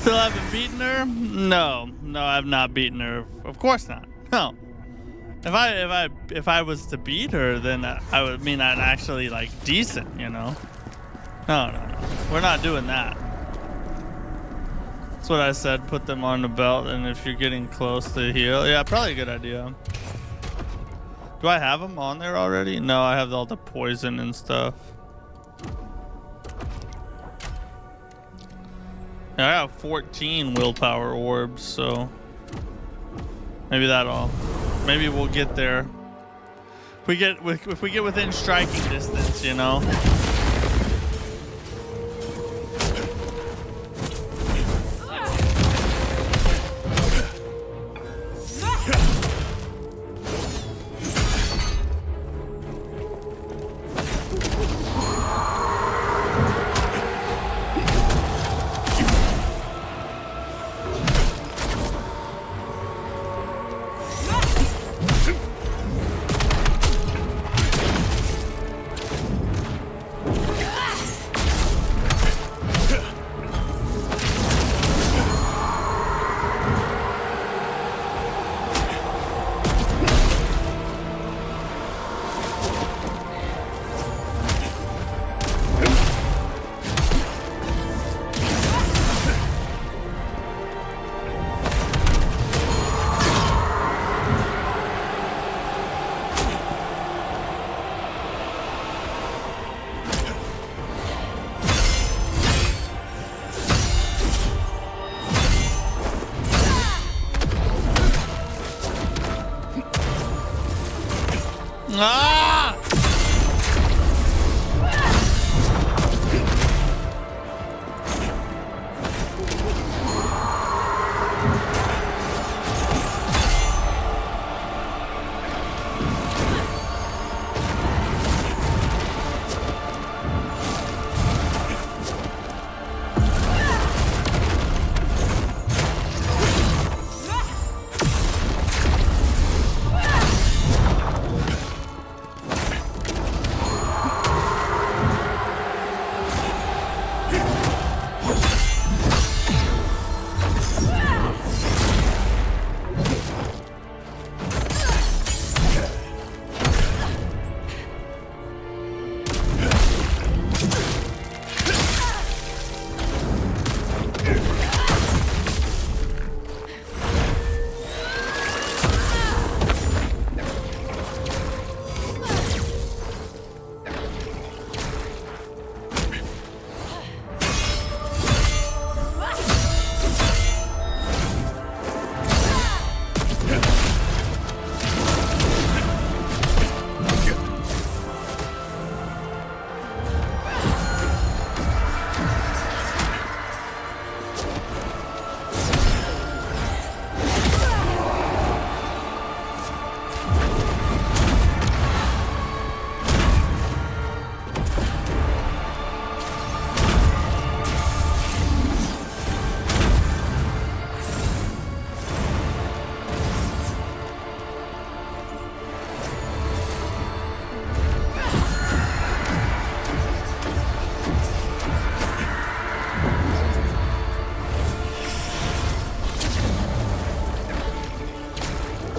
Still haven't beaten her? No, I've not beaten her. Of course not. No. If I was to beat her, then I would mean I'm actually like decent, you know? No. We're not doing that. That's what I said. Put them on the belt, and if you're getting close to heal, yeah, probably a good idea. Do I have them on there already? No, I have all the poison and stuff. I have 14 willpower orbs, so maybe maybe we'll get there. If we get within striking distance, you know. Ah!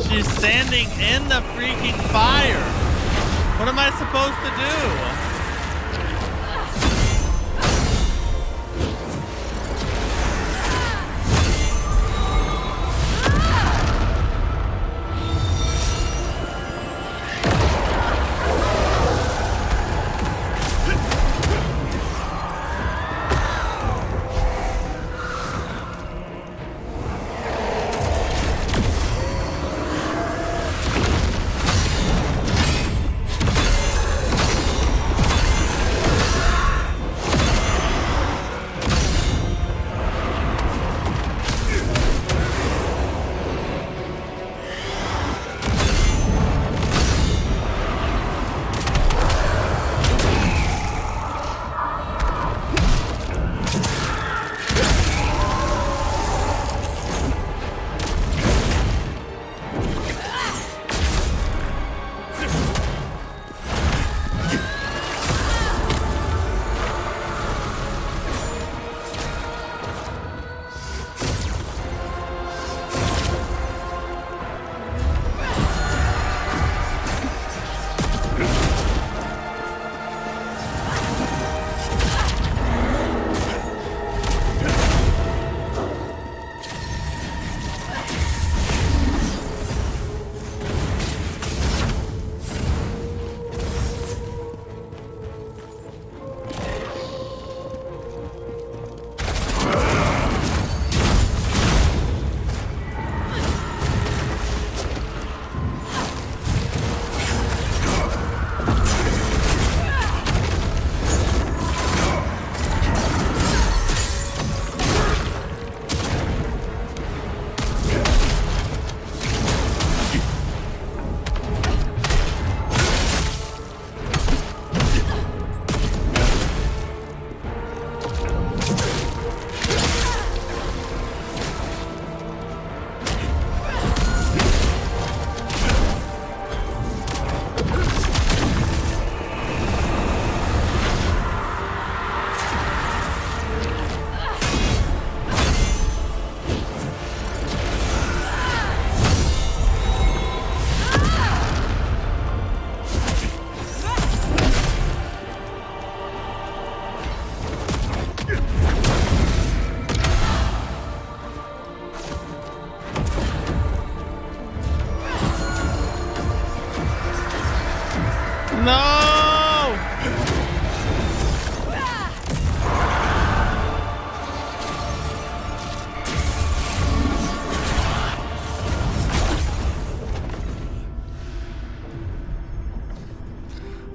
She's standing in the freaking fire. What am I supposed to do?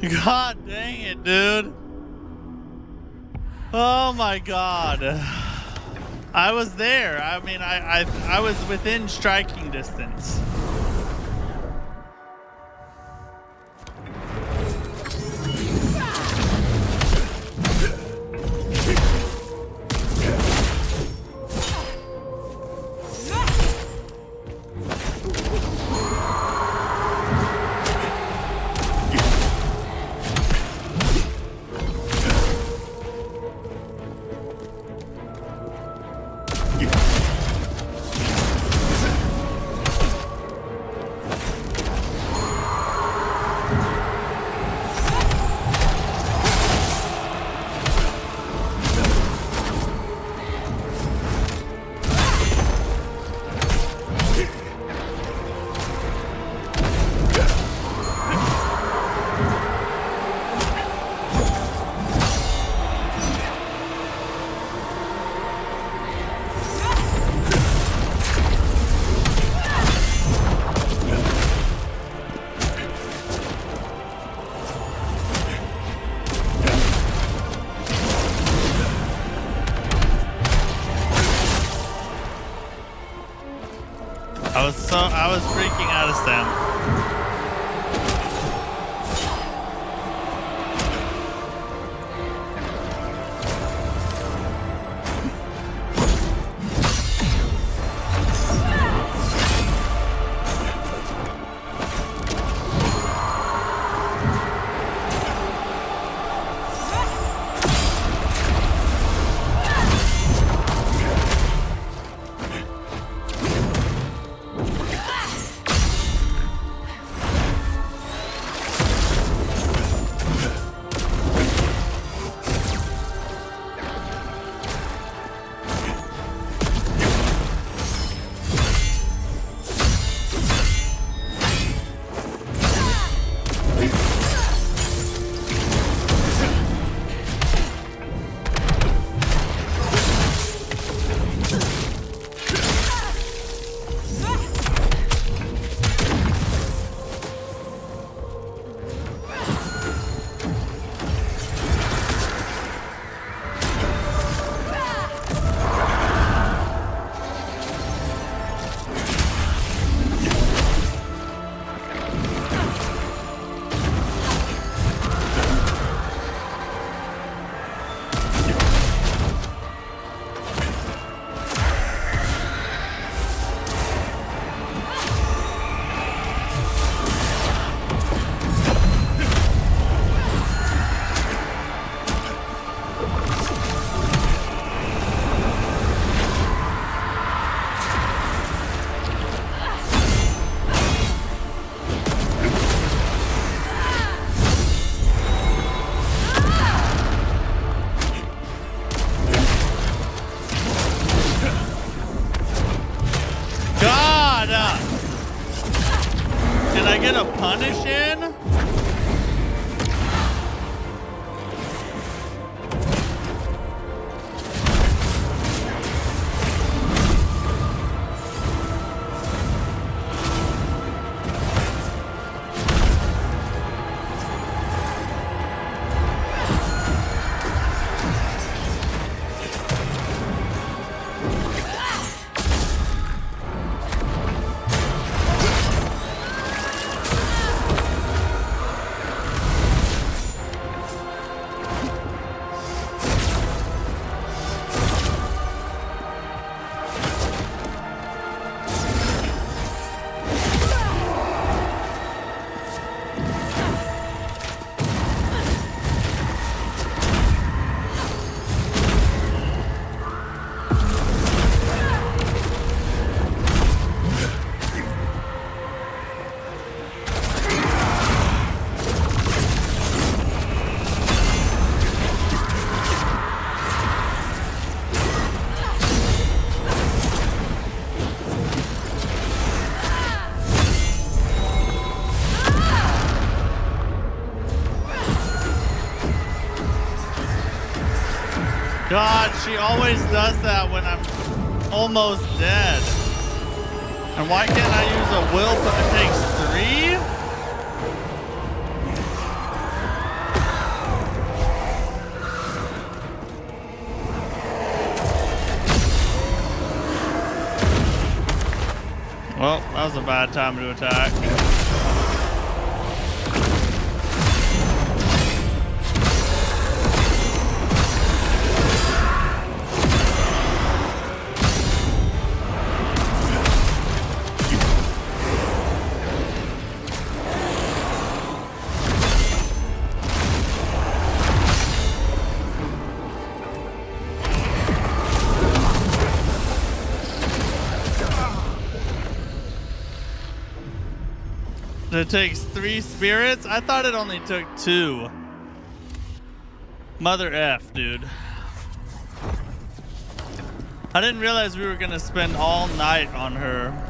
God dang it, dude. Oh my god. I was there. I mean, I was within striking distance. I was freaking out of stamina. Did I get a punish in? God, she always does that when I'm almost dead. And why can't I use a will, but it takes 3? Well, that was a bad time to attack. It takes 3 spirits? I thought it only took 2. Mother F, dude. I didn't realize we were gonna spend all night on her.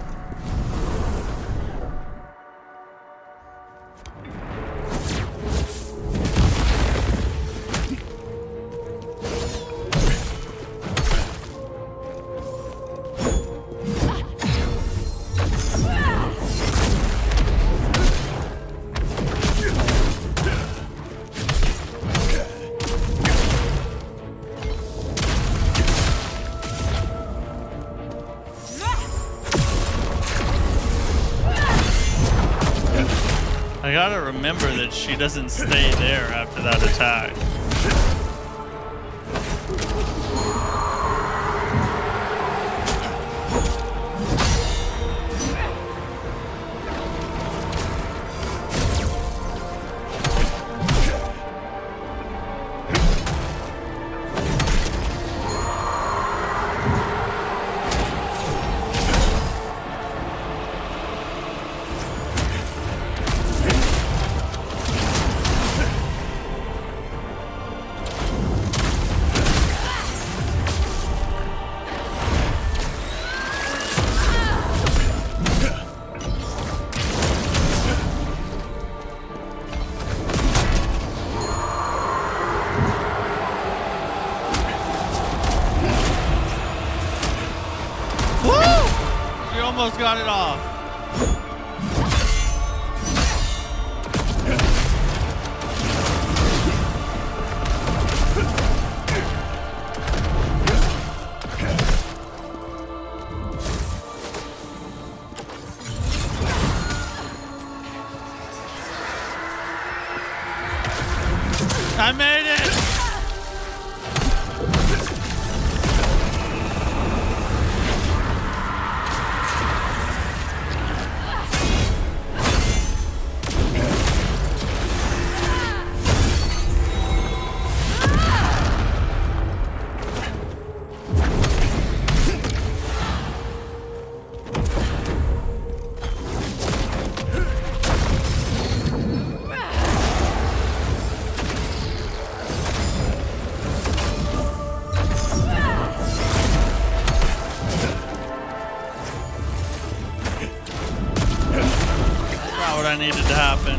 I gotta remember that she doesn't stay there after that attack. Almost got it off. I made it. What needed to happen.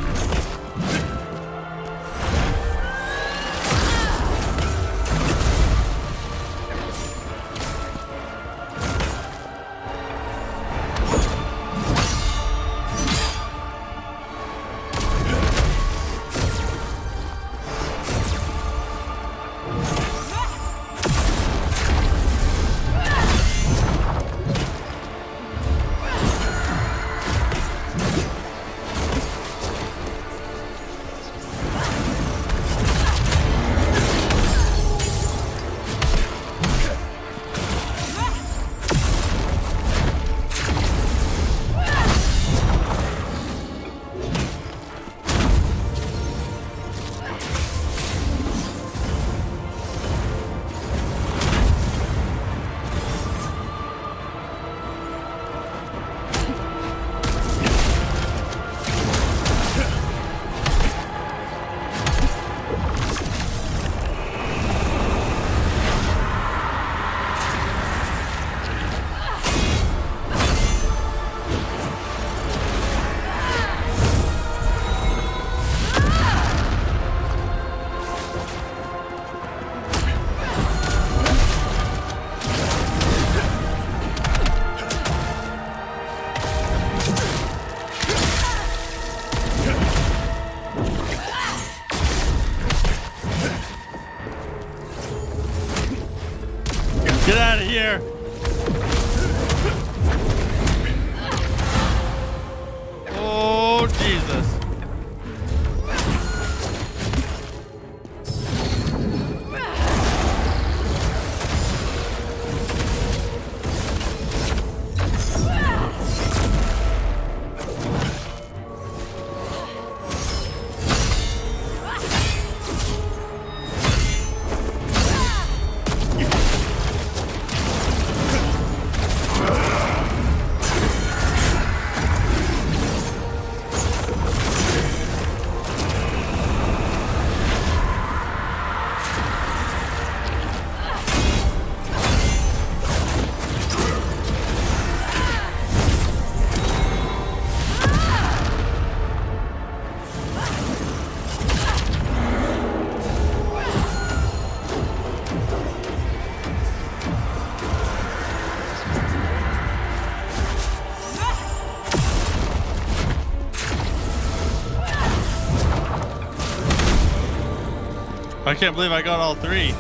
I can't believe I got all 3.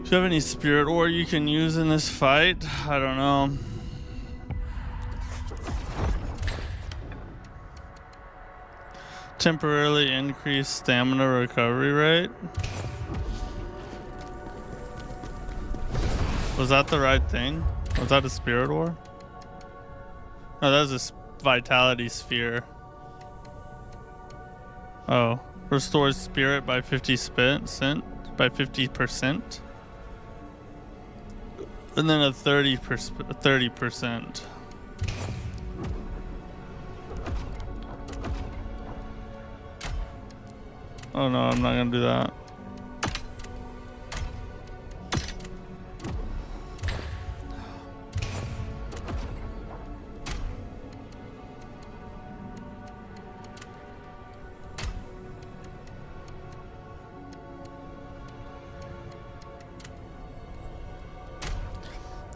Do you have any spirit ore you can use in this fight? I don't know. Temporarily increase stamina recovery rate. Was that the right thing? Was that a spirit ore? No, that was a vitality sphere. Oh, restores spirit by 50%, by 50%. And then a 30%. Oh no, I'm not gonna do that.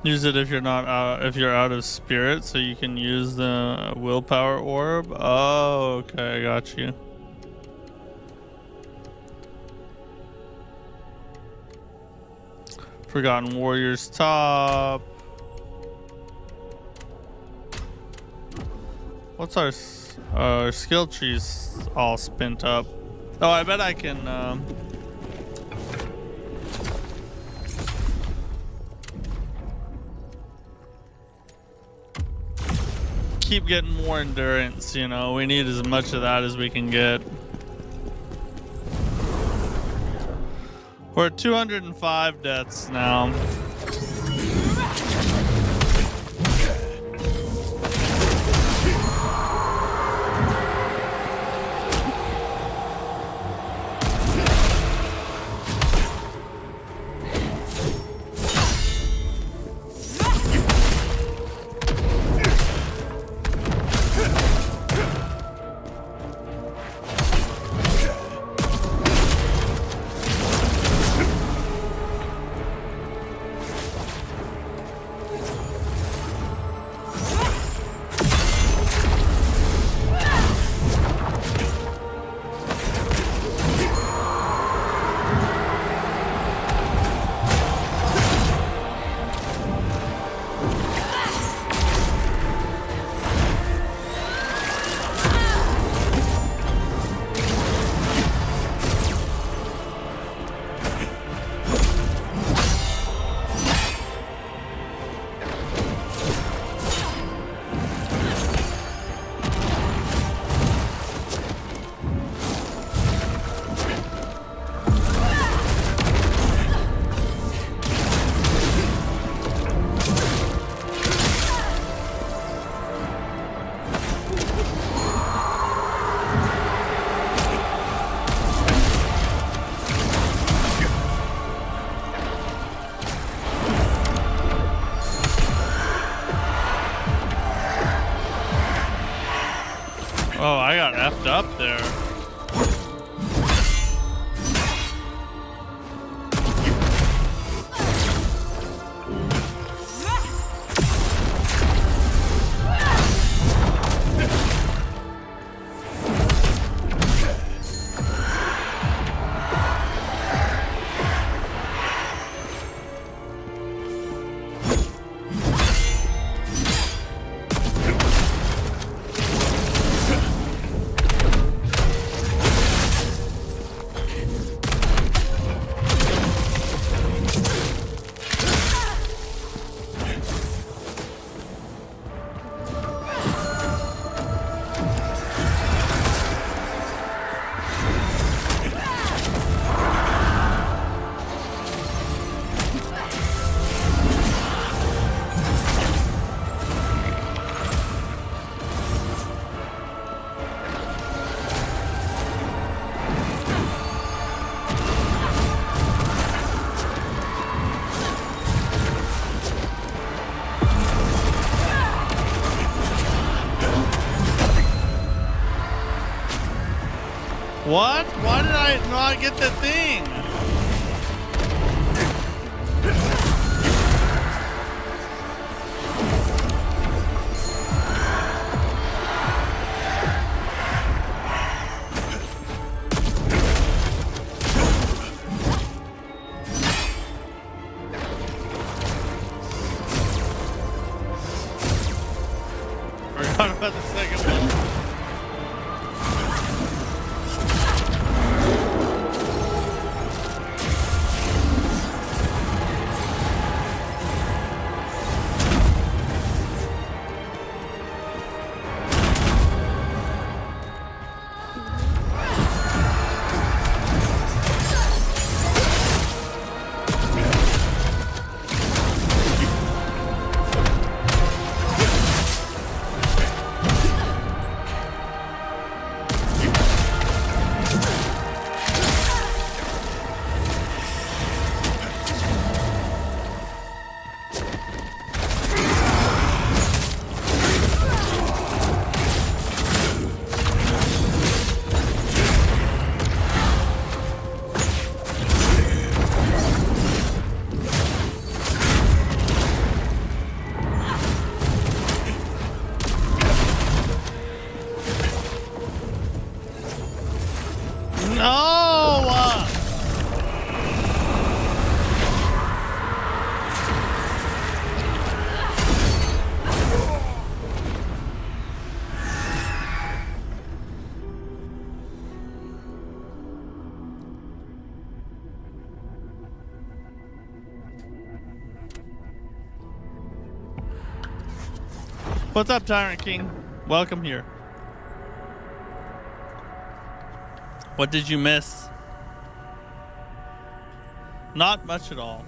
Use it if you're not out, if you're out of spirit, so you can use the willpower orb. Oh, okay, I got you. Forgotten Warrior's top. What's our skill trees all spent up? Oh, I bet I can. Keep getting more endurance, you know. We need as much of that as we can get. We're at 205 deaths now. Oh, I got effed up there. What? Why did I not get the thing? about the second one. What's up, Tyrant King? Welcome here. What did you miss? Not much at all.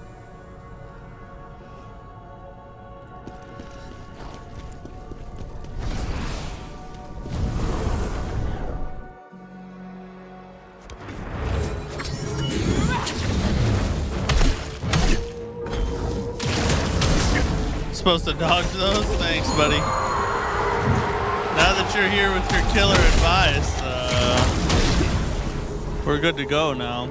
Supposed to dodge those? Thanks, buddy. Now that you're here with your killer advice, we're good to go now.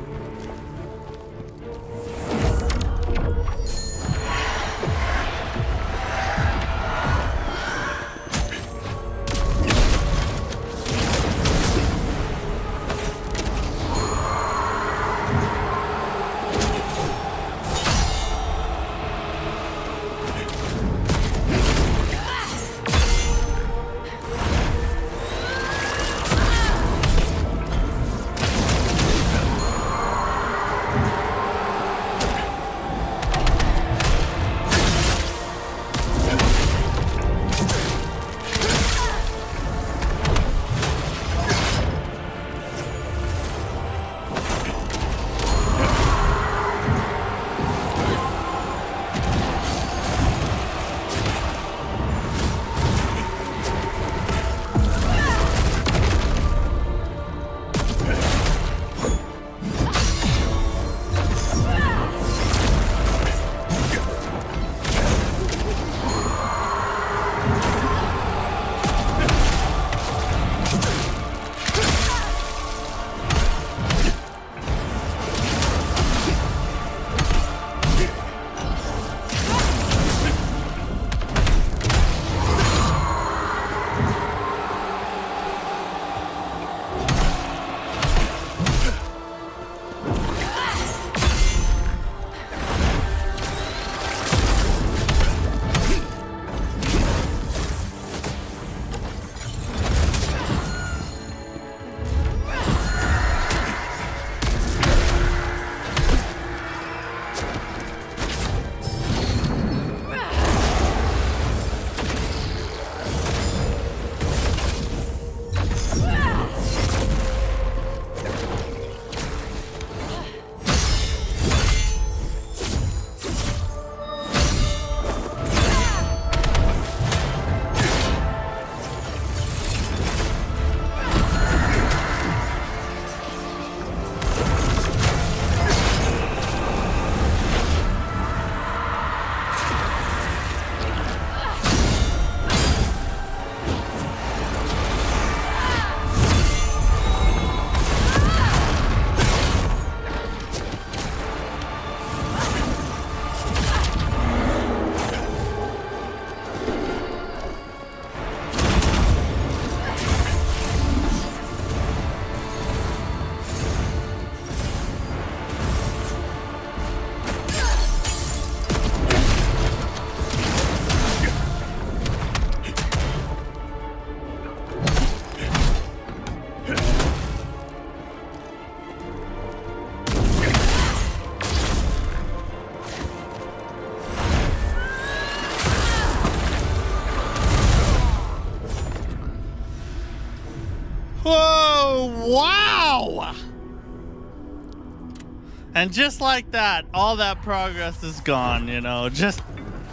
And just like that, all that progress is gone, you know, just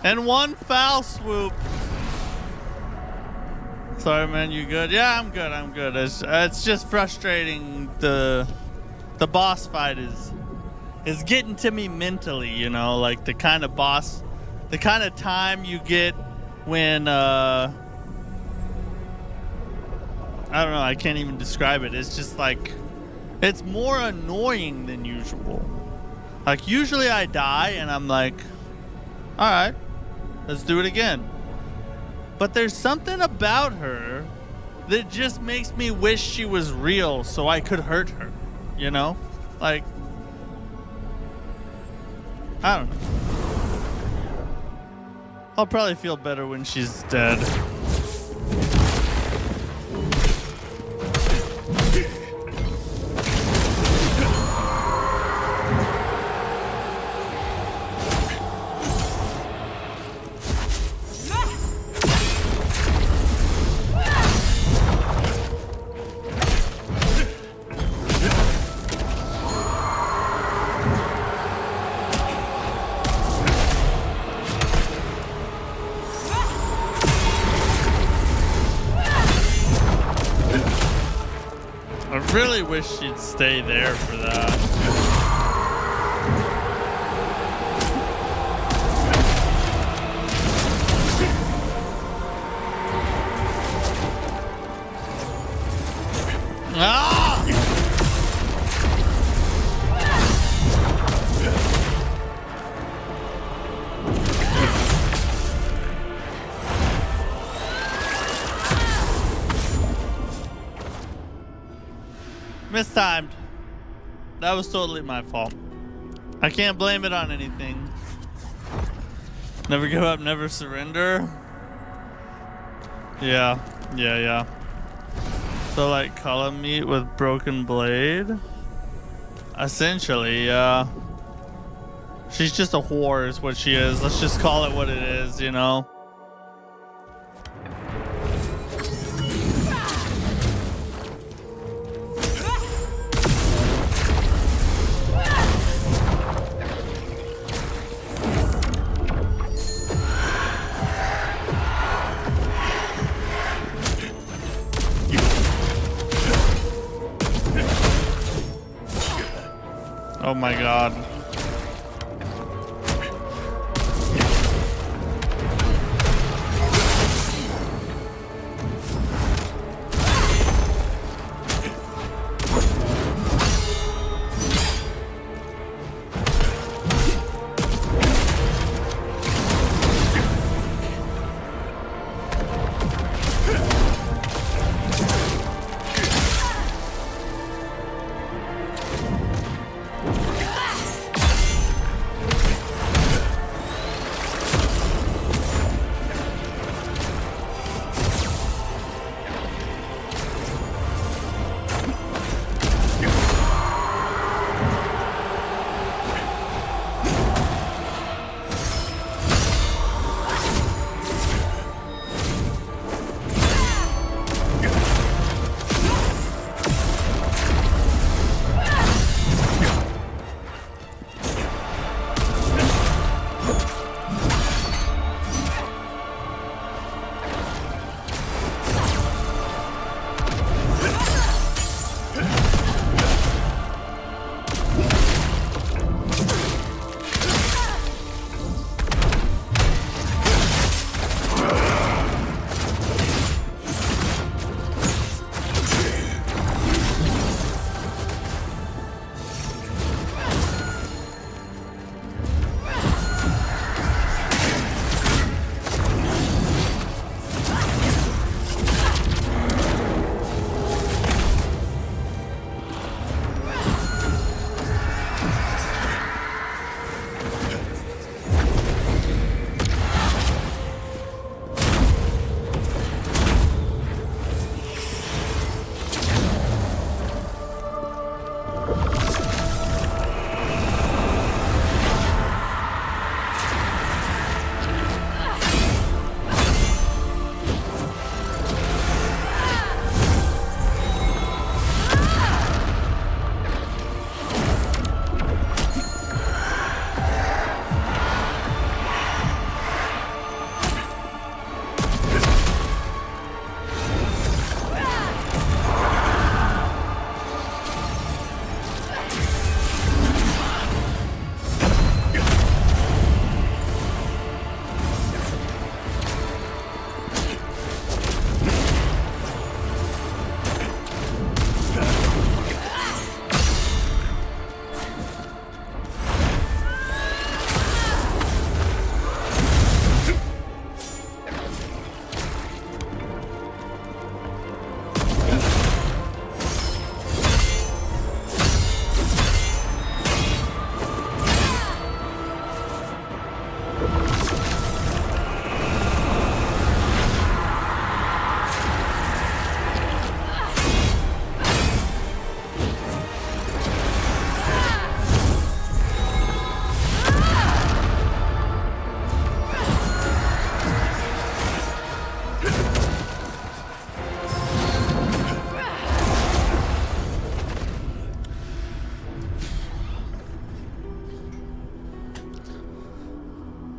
in one foul swoop. Sorry, man, you good? Yeah, I'm good, I'm good. It's just frustrating. The boss fight is getting to me mentally, you know, like the kind of time you get when, I don't know, I can't even describe it. It's just like, it's more annoying than usual. Like, usually I die and I'm like, all right, let's do it again. But there's something about her that just makes me wish she was real so I could hurt her, you know? Like, I don't know. I'll probably feel better when she's dead. I really wish she'd stay there for that. Ah! Mistimed. That was totally my fault. I can't blame it on anything. Never give up, never surrender. Yeah. So like column meat with broken blade? Essentially, yeah. She's just a whore is what she is. Let's just call it what it is, you know? Oh my god.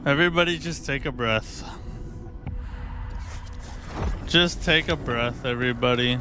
Everybody just take a breath. Just take a breath, everybody.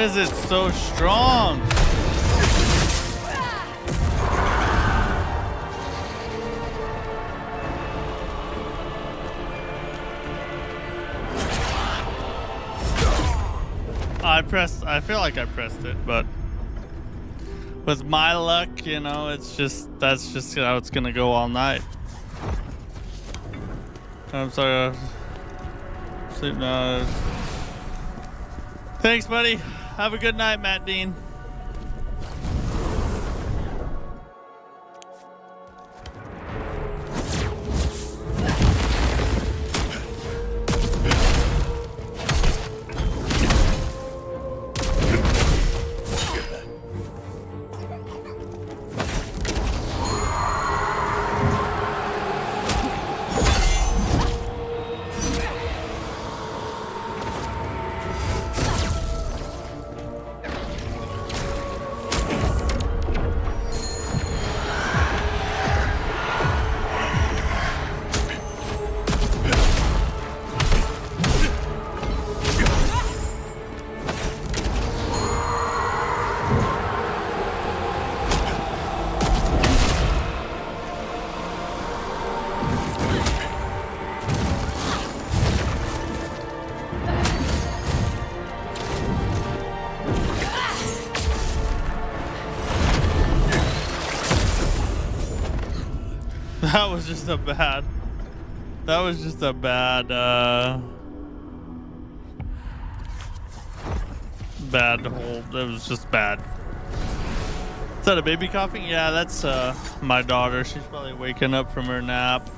Why is it so strong? I feel like I pressed it, but with my luck, you know, that's just how it's gonna go all night. I'm sorry. Sleep now. Thanks, buddy. Have a good night, Matt Dean. That was just a bad hold. That was just bad. Is that a baby coughing? Yeah, that's my daughter. She's probably waking up from her nap.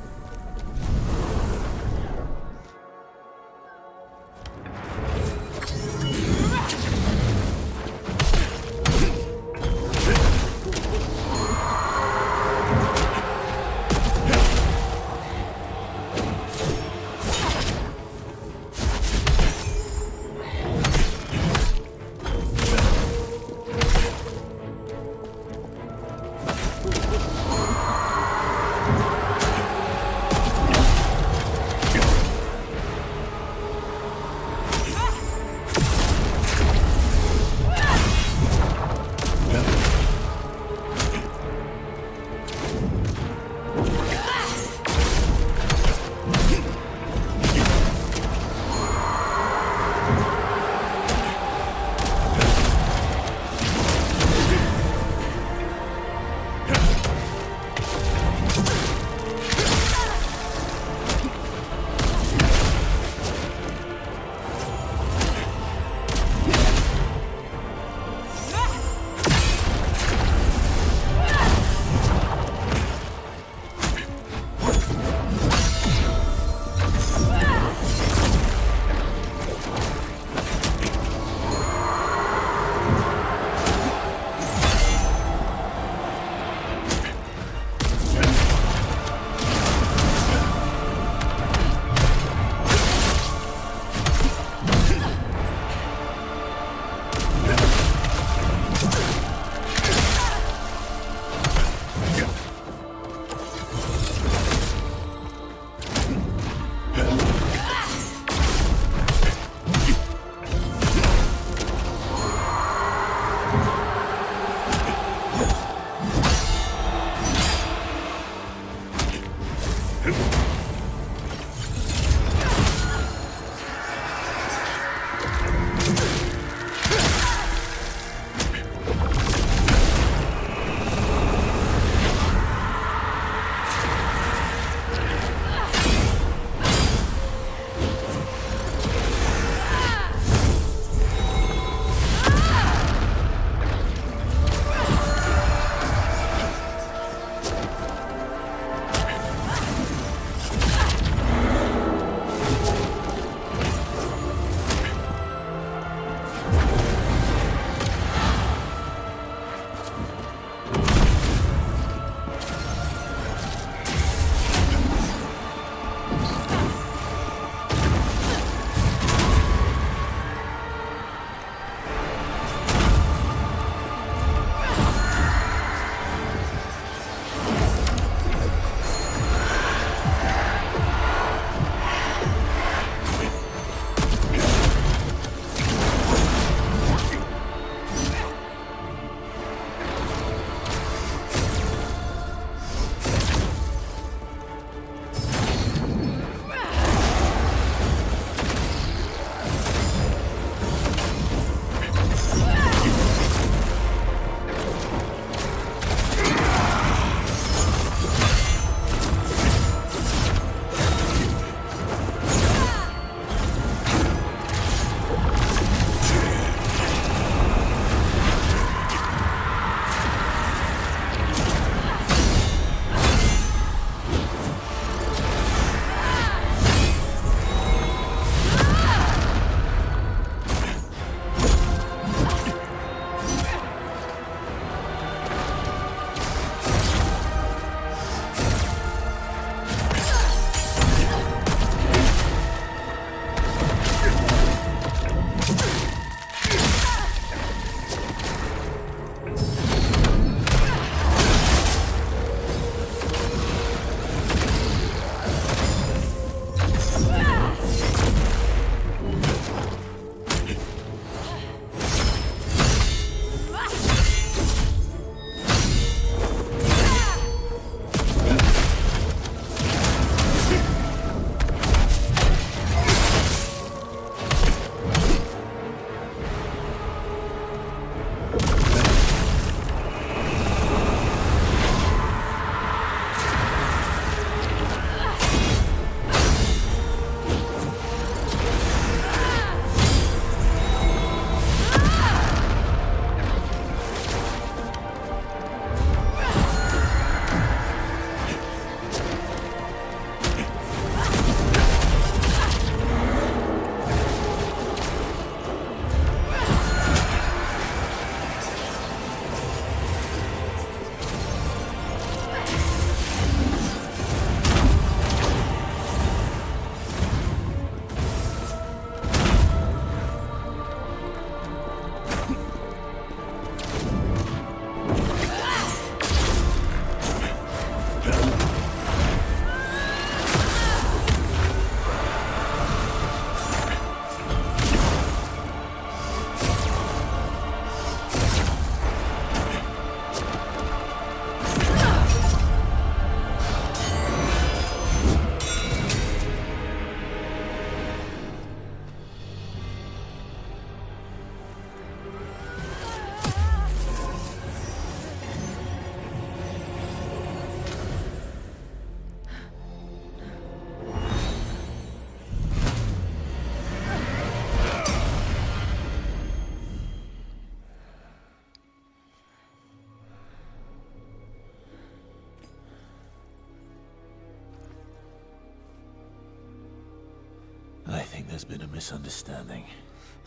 think there's been a misunderstanding.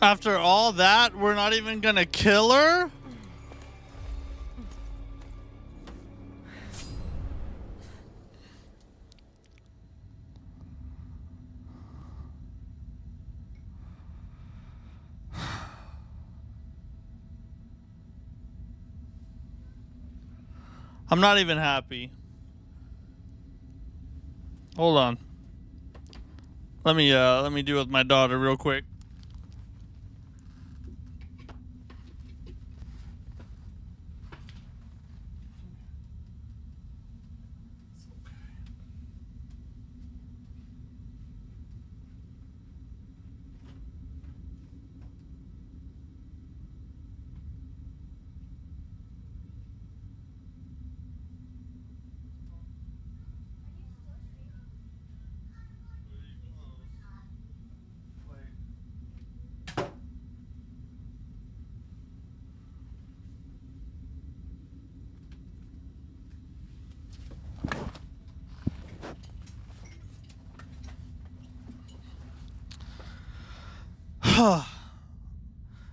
After all that, we're not even gonna kill her? I'm not even happy. Hold on. Let me deal with my daughter real quick.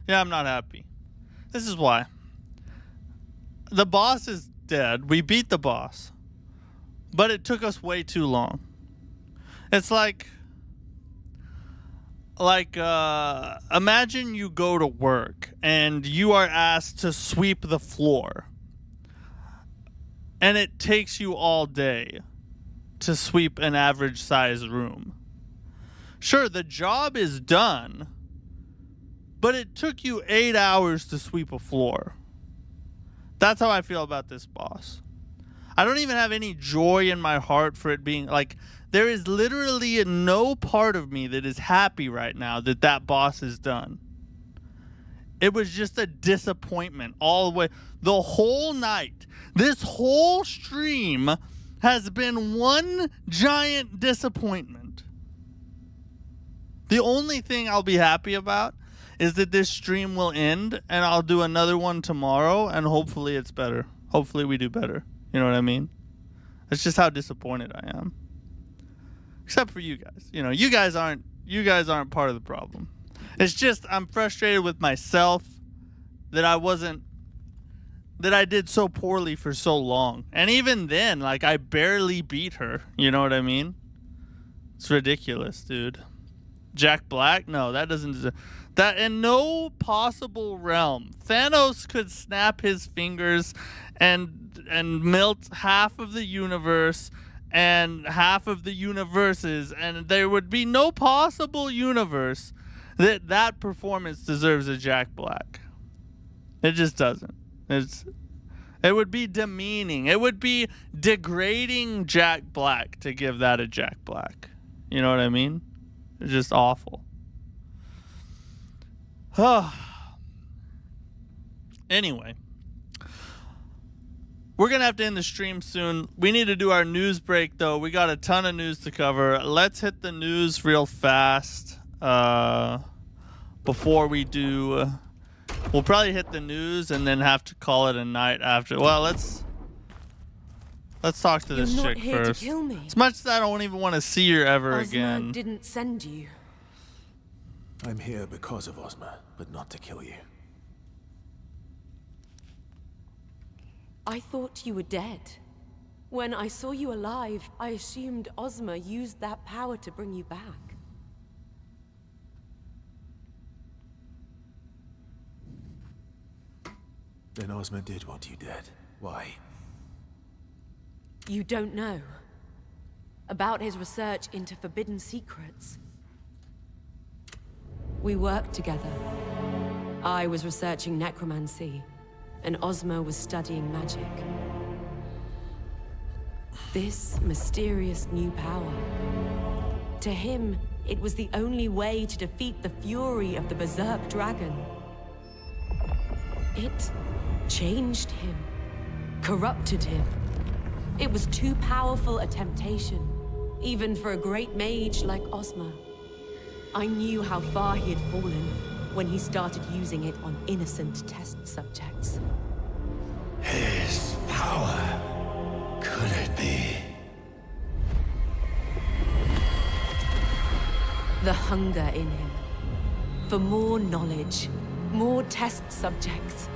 Yeah, I'm not happy. This is why. The boss is dead. We beat the boss. But it took us way too long. It's like imagine you go to work and you are asked to sweep the floor. And it takes you all day to sweep an average sized room. Sure, the job is done, but it took you 8 hours to sweep a floor. That's how I feel about this boss. I don't even have any joy in my heart for it being like, there is literally no part of me that is happy right now that that boss is done. It was just a disappointment all the way. The whole night, this whole stream has been one giant disappointment. The only thing I'll be happy about is that this stream will end and I'll do another one tomorrow and hopefully it's better. Hopefully we do better. You know what I mean? That's just how disappointed I am. Except for you guys. You know, you guys aren't part of the problem. It's just I'm frustrated with myself that I did so poorly for so long. And even then, like, I barely beat her. You know what I mean? It's ridiculous, dude. Jack Black? No, that doesn't... That in no possible realm. Thanos could snap his fingers and melt half of the universe and half of the universes, and there would be no possible universe that performance deserves a Jack Black. It just doesn't. It would be demeaning. It would be degrading Jack Black to give that a Jack Black. You know what I mean? It's just awful. Anyway, we're going to have to end the stream soon. We need to do our news break, though. We got a ton of news to cover. Let's hit the news real fast before we do. We'll probably hit the news and then have to call it a night after. Well, let's talk to this chick first. To kill me. As much as I don't even want to see her ever again. Didn't send you. I'm here because of Ozma, but not to kill you. I thought you were dead. When I saw you alive, I assumed Ozma used that power to bring you back. Then Ozma did want you dead. Why? You don't know about his research into forbidden secrets. We worked together. I was researching necromancy, and Ozma was studying magic. This mysterious new power. To him, it was the only way to defeat the fury of the Berserk dragon. It changed him, corrupted him. It was too powerful a temptation, even for a great mage like Ozma. I knew how far he had fallen when he started using it on innocent test subjects. His power, could it be? The hunger in him. For more knowledge. More test subjects.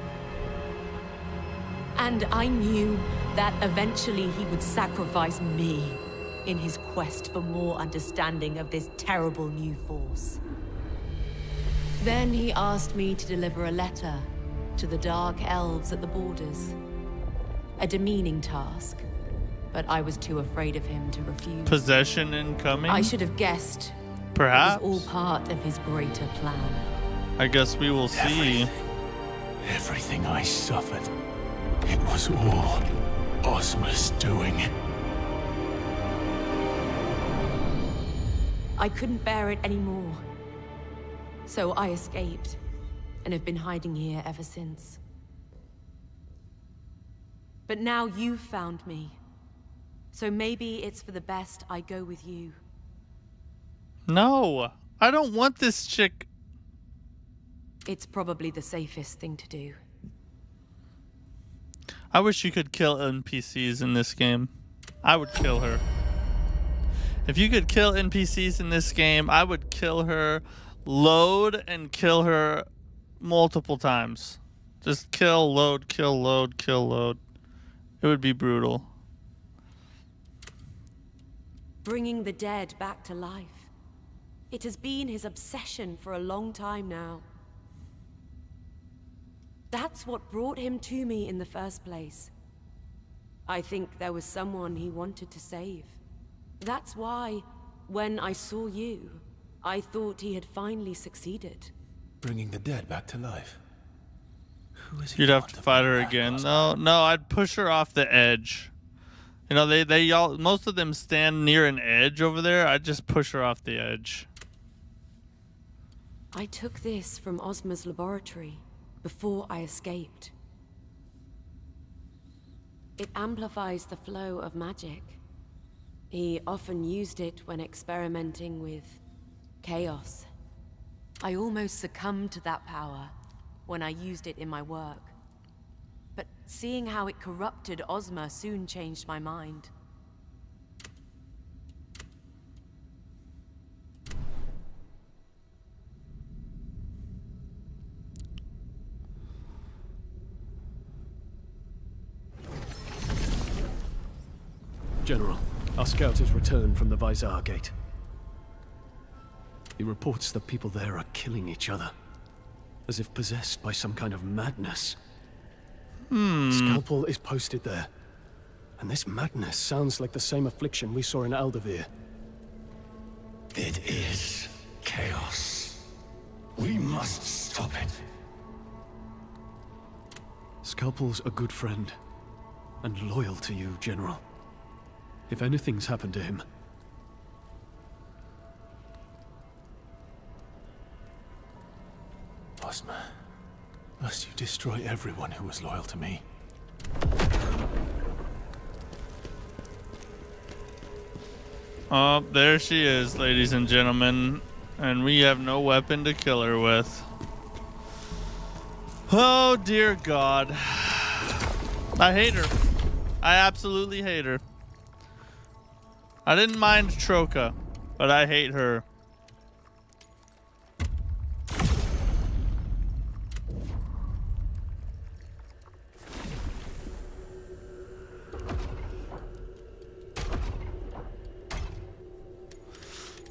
And I knew that eventually he would sacrifice me in his quest for more understanding of this terrible new force. Then he asked me to deliver a letter to the Dark Elves at the borders. A demeaning task, but I was too afraid of him to refuse. Possession incoming? I should have guessed. Perhaps. It was all part of his greater plan. I guess we will see. Everything I suffered, it was all Ozma's doing. I couldn't bear it anymore. So I escaped, and have been hiding here ever since. But now you've found me. So maybe it's for the best I go with you. No, I don't want this chick. It's probably the safest thing to do. I wish you could kill NPCs in this game. I would kill her. If you could kill NPCs in this game, I would kill her, load, and kill her multiple times. Just kill, load, kill, load, kill, load. It would be brutal. Bringing the dead back to life. It has been his obsession for a long time now. That's what brought him to me in the first place. I think there was someone he wanted to save. That's why, when I saw you, I thought he had finally succeeded. Bringing the dead back to life. Who is he? You'd have to fight her again. No, I'd push her off the edge. You know, they all, most of them stand near an edge over there. I'd just push her off the edge. I took this from Ozma's laboratory before I escaped. It amplifies the flow of magic. He often used it when experimenting with chaos. I almost succumbed to that power when I used it in my work. But seeing how it corrupted Ozma soon changed my mind. General, our scout has returned from the Vizar Gate. He reports that people there are killing each other, as if possessed by some kind of madness. Scalpel is posted there, and this madness sounds like the same affliction we saw in Aldavir. It is chaos. We must stop it. Scalpel's a good friend, and loyal to you, General. If anything's happened to him... Ozma, must you destroy everyone who was loyal to me? Oh, there she is, ladies and gentlemen. And we have no weapon to kill her with. Oh, dear God. I hate her. I absolutely hate her. I didn't mind Troka, but I hate her.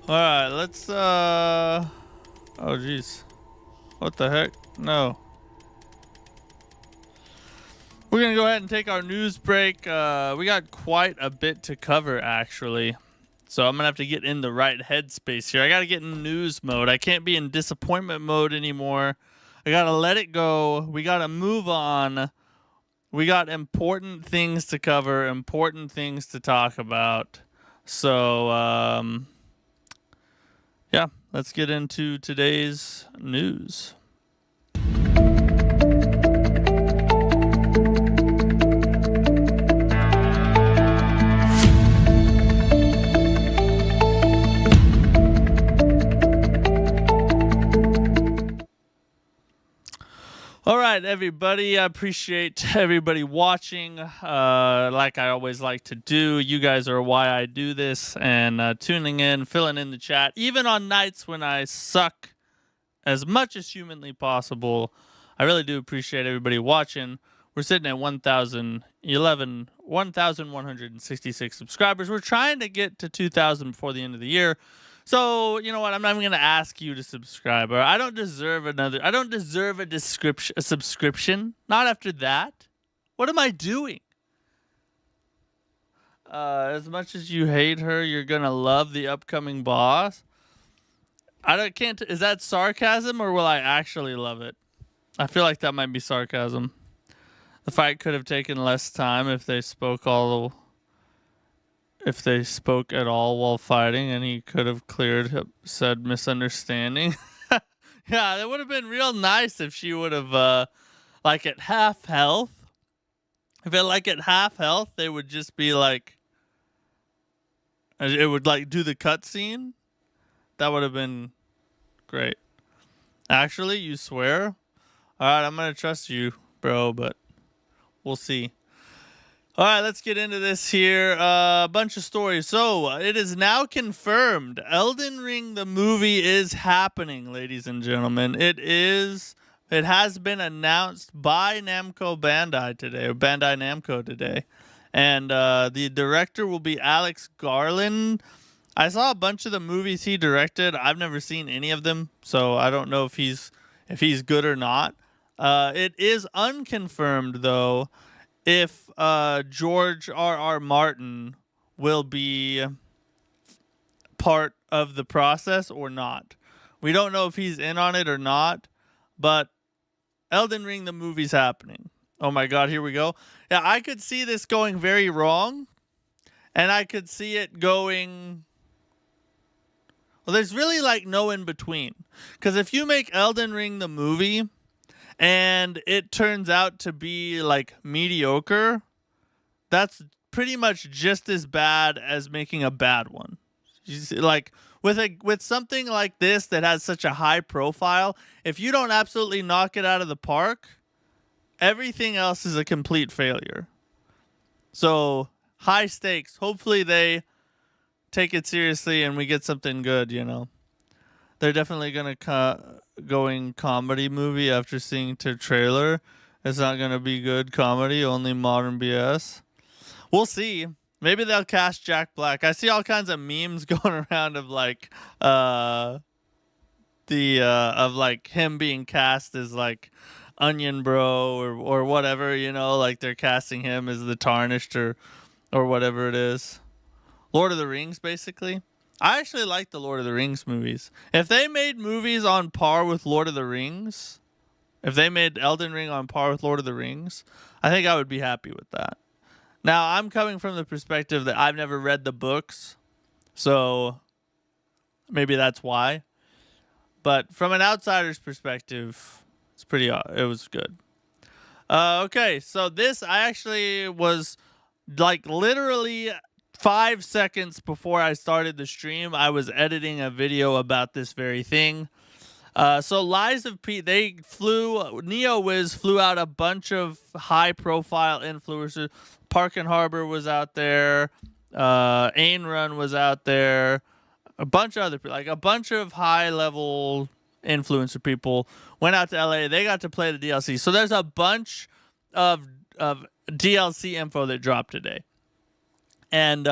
Alright, let's, oh, jeez. What the heck? No. We're gonna go ahead and take our news break. We got quite a bit to cover, actually. So I'm gonna have to get in the right headspace here. I gotta get in news mode. I can't be in disappointment mode anymore. I gotta let it go. We gotta move on. We got important things to cover, important things to talk about. So, yeah, let's get into today's news. All right, right, everybody. I appreciate everybody watching. Like I always like to do, you guys are why I do this, and tuning in, filling in the chat, even on nights when I suck as much as humanly possible. I really do appreciate everybody watching. We're sitting at 1,166 subscribers. We're trying to get to 2,000 before the end of the year. So, you know what? I'm not even going to ask you to subscribe. Or I don't deserve a subscription. Not after that. What am I doing? As much as you hate her, you're going to love the upcoming boss. Is that sarcasm, or will I actually love it? I feel like that might be sarcasm. The fight could have taken less time if they spoke at all while fighting, and he could have cleared said misunderstanding. Yeah, that would have been real nice if she would have, like at half health. If it like at half health, they would just be like, it would like do the cutscene. That would have been great. Actually, you swear? All right, I'm gonna trust you, bro, but we'll see. All right, let's get into this here. A bunch of stories. So, it is now confirmed. Elden Ring, the movie, is happening, ladies and gentlemen. It has been announced by Namco Bandai today, or Bandai Namco today. And the director will be Alex Garland. I saw a bunch of the movies he directed. I've never seen any of them, so I don't know if he's good or not. It is unconfirmed, though, if George R.R. Martin will be part of the process or not. We don't know if he's in on it or not, but Elden Ring, the movie's happening. Oh my god, here we go. Yeah, I could see this going very wrong, and I could see it going... Well, there's really like no in between. Because if you make Elden Ring the movie and it turns out to be like mediocre, that's pretty much just as bad as making a bad one. You see, like with something like this that has such a high profile, if you don't absolutely knock it out of the park, everything else is a complete failure. So high stakes. Hopefully they take it seriously and we get something good, you know. They're definitely going to going comedy movie after seeing the trailer. It's not going to be good comedy, only modern BS. We'll see. Maybe they'll cast Jack Black. I see all kinds of memes going around of like of like him being cast as like Onion Bro or whatever, you know, like they're casting him as the Tarnished or whatever it is. Lord of the Rings, basically. I actually like the Lord of the Rings movies. If they made movies on par with Lord of the Rings, if they made Elden Ring on par with Lord of the Rings, I think I would be happy with that. Now, I'm coming from the perspective that I've never read the books, so maybe that's why. But from an outsider's perspective, it was good. Okay, so this, I actually was like literally 5 seconds before I started the stream, I was editing a video about this very thing. So Lies of P, NeoWiz flew out a bunch of high-profile influencers. Park and Harbor was out there. Ayn Run was out there. A bunch of other people, like a bunch of high-level influencer people went out to LA. They got to play the DLC. So there's a bunch of DLC info that dropped today. And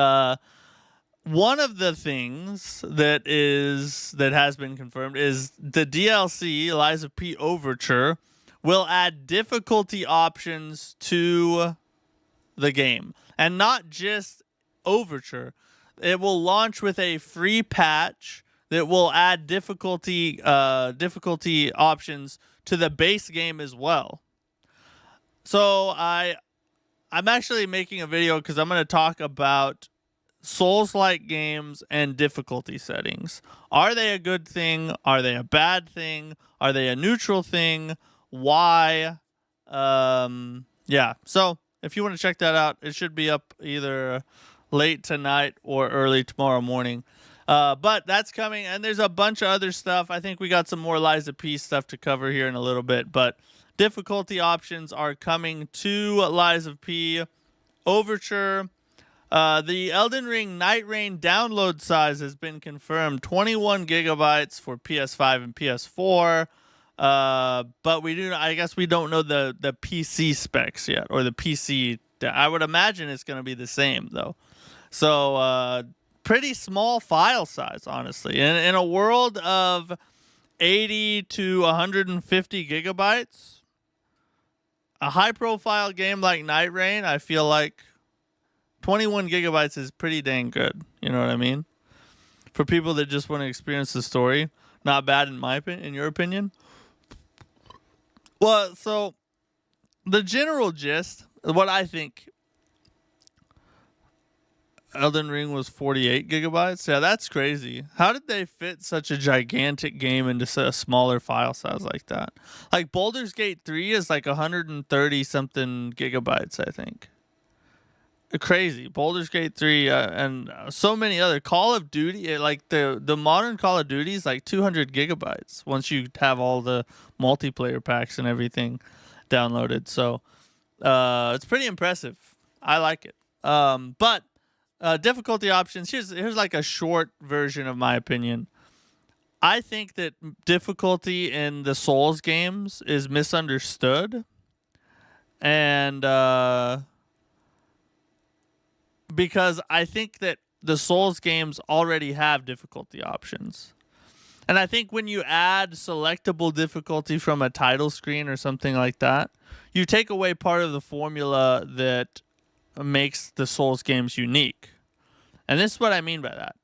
one of the things that has been confirmed is the DLC, Lies of P Overture, will add difficulty options to the game. And not just Overture. It will launch with a free patch that will add difficulty options to the base game as well. So I'm actually making a video because I'm going to talk about Souls-like games and difficulty settings. Are they a good thing? Are they a bad thing? Are they a neutral thing? Why? Yeah. So if you want to check that out, it should be up either late tonight or early tomorrow morning. But that's coming, and there's a bunch of other stuff. I think we got some more Lies of P stuff to cover here in a little bit, but difficulty options are coming to Lies of P Overture. The Elden Ring Night Rain download size has been confirmed, 21 gigabytes for PS5 and PS4. But I guess we don't know the PC specs yet, or the PC. I would imagine it's going to be the same though. So pretty small file size, honestly. In a world of 80 to 150 gigabytes, a high-profile game like Night Rain, I feel like 21 gigabytes is pretty dang good. You know what I mean? For people that just want to experience the story, not bad in your opinion. Well, so the general gist, what I think, Elden Ring was 48 gigabytes. Yeah, that's crazy. How did they fit such a gigantic game into a smaller file size like that? Like Baldur's Gate 3 is like 130 something gigabytes, I think. Crazy. Baldur's Gate 3 and so many other Call of Duty, like the modern Call of Duty is like 200 gigabytes once you have all the multiplayer packs and everything downloaded. So it's pretty impressive. I like it. But difficulty options, here's like a short version of my opinion. I think that difficulty in the Souls games is misunderstood, and because I think that the Souls games already have difficulty options. And I think when you add selectable difficulty from a title screen or something like that, you take away part of the formula that makes the Souls games unique. And this is what I mean by that.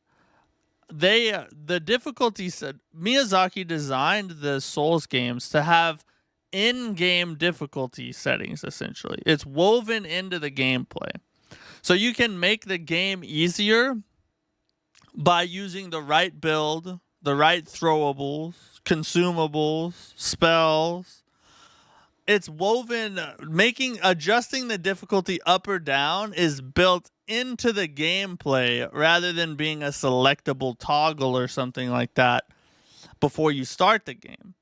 The difficulty said Miyazaki designed the Souls games to have in-game difficulty settings, essentially. It's woven into the gameplay. So you can make the game easier by using the right build, the right throwables, consumables, spells. It's woven, adjusting the difficulty up or down is built into the gameplay rather than being a selectable toggle or something like that before you start the game.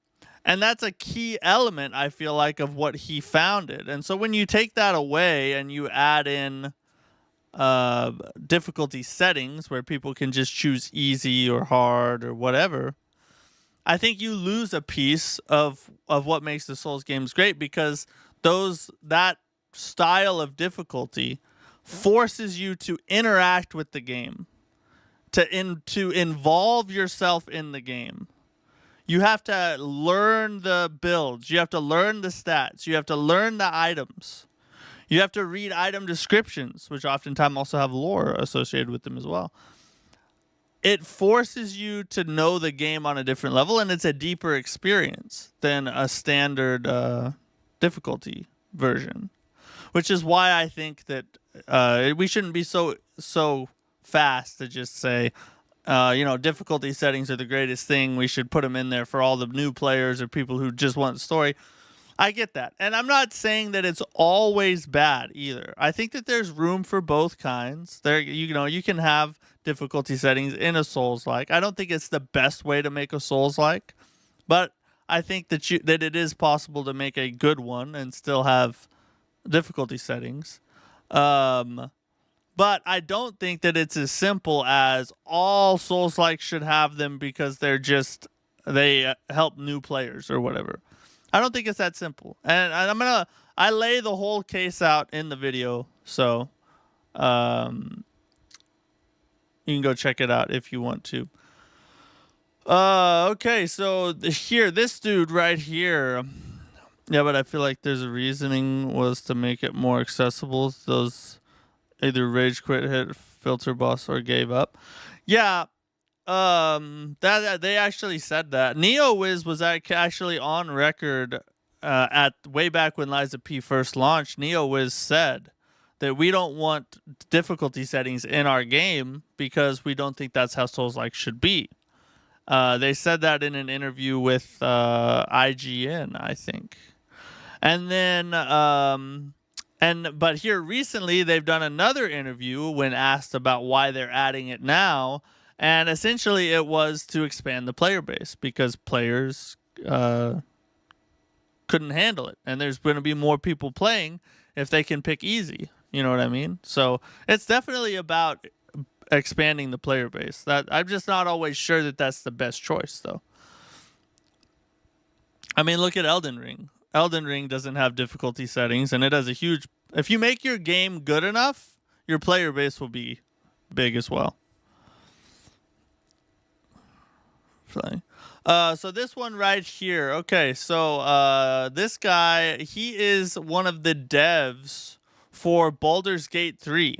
And that's a key element, I feel like, of what he founded. And so when you take that away and you add in difficulty settings where people can just choose easy or hard or whatever, I think you lose a piece of what makes the Souls games great, because that style of difficulty forces you to interact with the game, to involve yourself in the game. You have to learn the builds, you have to learn the stats, you have to learn the items. You have to read item descriptions, which oftentimes also have lore associated with them as well. It forces you to know the game on a different level, and it's a deeper experience than a standard difficulty version. Which is why I think that we shouldn't be so fast to just say, difficulty settings are the greatest thing. We should put them in there for all the new players or people who just want the story. I get that. And I'm not saying that it's always bad either. I think that there's room for both kinds. You can have difficulty settings in a Souls-like. I don't think it's the best way to make a Souls-like, but I think that it is possible to make a good one and still have difficulty settings. But I don't think that it's as simple as all Souls-like should have them because they help new players or whatever. I don't think it's that simple. And I lay the whole case out in the video, so you can go check it out if you want to. Okay, so this dude right here. Yeah, but I feel like there's a reasoning was to make it more accessible. Those either rage quit, hit filter boss, or gave up. Yeah. That they actually said that NeoWiz was actually on record at way back when Lies of P first launched. NeoWiz said that we don't want difficulty settings in our game because we don't think that's how Souls-like should be. They said that in an interview with IGN, I think. And then but here recently they've done another interview when asked about why they're adding it now. And essentially it was to expand the player base because players don't couldn't handle it, and there's going to be more people playing if they can pick easy. You know what I mean? So it's definitely about expanding the player base. That I'm just not always sure that that's the best choice, though. I mean, look at Elden Ring. Elden Ring doesn't have difficulty settings, and it has a huge... If you make your game good enough, your player base will be big as well. So this one right here. Okay, so this guy, he is one of the devs for Baldur's Gate 3.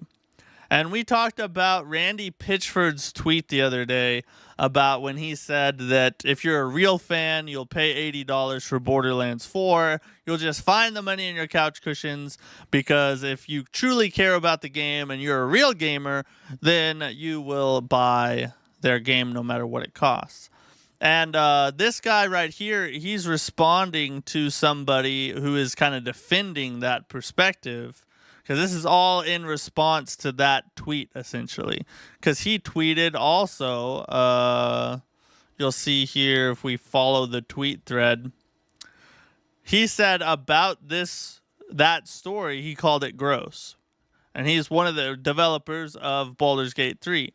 And we talked about Randy Pitchford's tweet the other day about when he said that if you're a real fan, you'll pay $80 for Borderlands 4. You'll just find the money in your couch cushions, because if you truly care about the game and you're a real gamer, then you will buy their game no matter what it costs. And this guy right here, he's responding to somebody who is kind of defending that perspective, because this is all in response to that tweet, essentially. Because he tweeted also, you'll see here if we follow the tweet thread, he said about that story, he called it gross. And he's one of the developers of Baldur's Gate 3.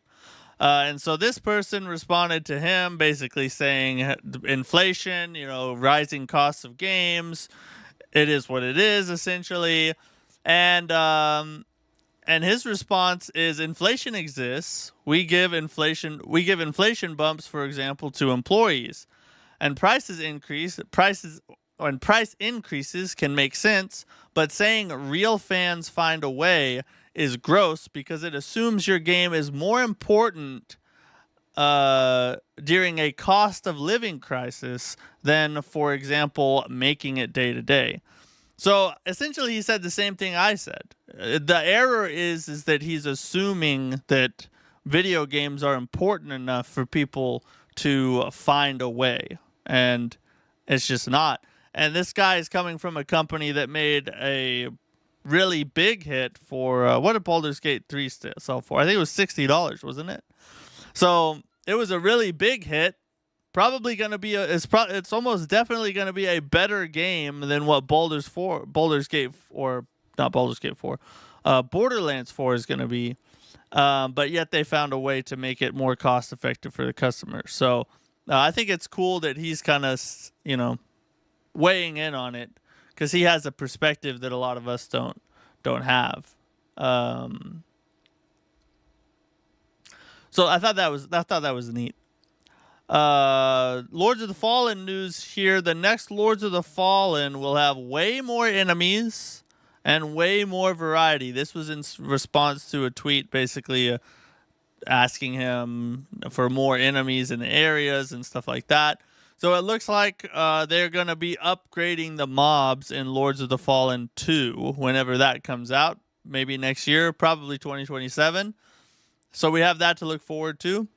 And so this person responded to him basically saying inflation, rising costs of games, it is what it is, essentially. And his response is inflation exists. We give inflation bumps, for example, to employees, and price increases can make sense, but saying real fans find a way is gross because it assumes your game is more important during a cost of living crisis than, for example, making it day to day. So essentially he said the same thing I said. The error is that he's assuming that video games are important enough for people to find a way, and it's just not. And this guy is coming from a company that made a really big hit for what did Baldur's Gate 3 sell for? I think it was $60, wasn't it? So it was a really big hit. Probably going to be it's almost definitely going to be a better game than what Borderlands 4 is going to be. But yet they found a way to make it more cost effective for the customer. So I think it's cool that he's kind of, weighing in on it, because he has a perspective that a lot of us don't have. So I thought that was neat. Lords of the Fallen news here. The next Lords of the Fallen will have way more enemies and way more variety. This was in response to a tweet basically asking him for more enemies in the areas and stuff like that. So it looks like they're going to be upgrading the mobs in Lords of the Fallen 2 whenever that comes out. Maybe next year, probably 2027. So we have that to look forward to.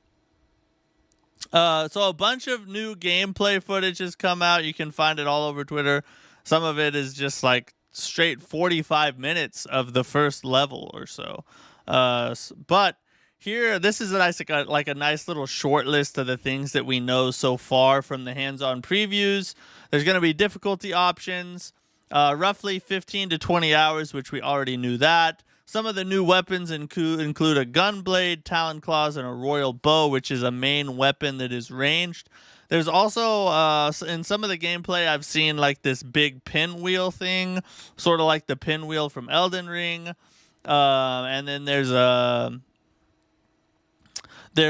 So a bunch of new gameplay footage has come out. You can find it all over Twitter. Some of it is just like straight 45 minutes of the first level or so. But here, this is a nice little short list of the things that we know so far from the hands-on previews. There's going to be difficulty options, roughly 15 to 20 hours, which we already knew that. Some of the new weapons include a gunblade, talon claws, and a royal bow, which is a main weapon that is ranged. There's also, in some of the gameplay, I've seen like this big pinwheel thing, sort of like the pinwheel from Elden Ring. And then there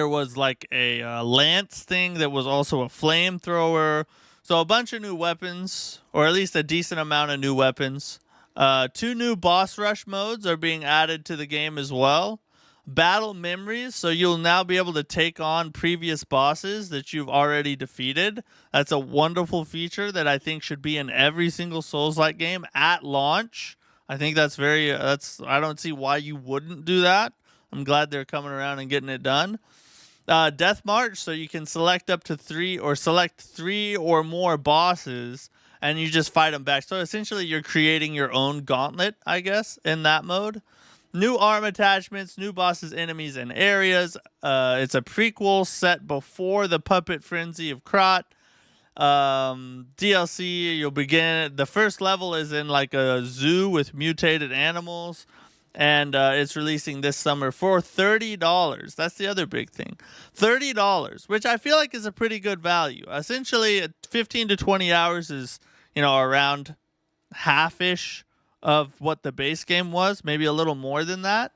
was like a lance thing that was also a flamethrower. So a bunch of new weapons, or at least a decent amount of new weapons. 2 new boss rush modes are being added to the game as well. Battle memories, so you'll now be able to take on previous bosses that you've already defeated. That's a wonderful feature that I think should be in every single Souls-like game at launch. I think I don't see why you wouldn't do that. I'm glad they're coming around and getting it done. Death March, so you can select up to 3 or more bosses, and you just fight them back. So essentially, you're creating your own gauntlet, I guess, in that mode. New arm attachments, new bosses, enemies, and areas. It's a prequel set before the Puppet Frenzy of Krot. DLC, you'll begin. The first level is in like a zoo with mutated animals, and it's releasing this summer for $30. That's the other big thing, $30, which I feel like is a pretty good value. Essentially, 15 to 20 hours is, you know, around half-ish of what the base game was, maybe a little more than that.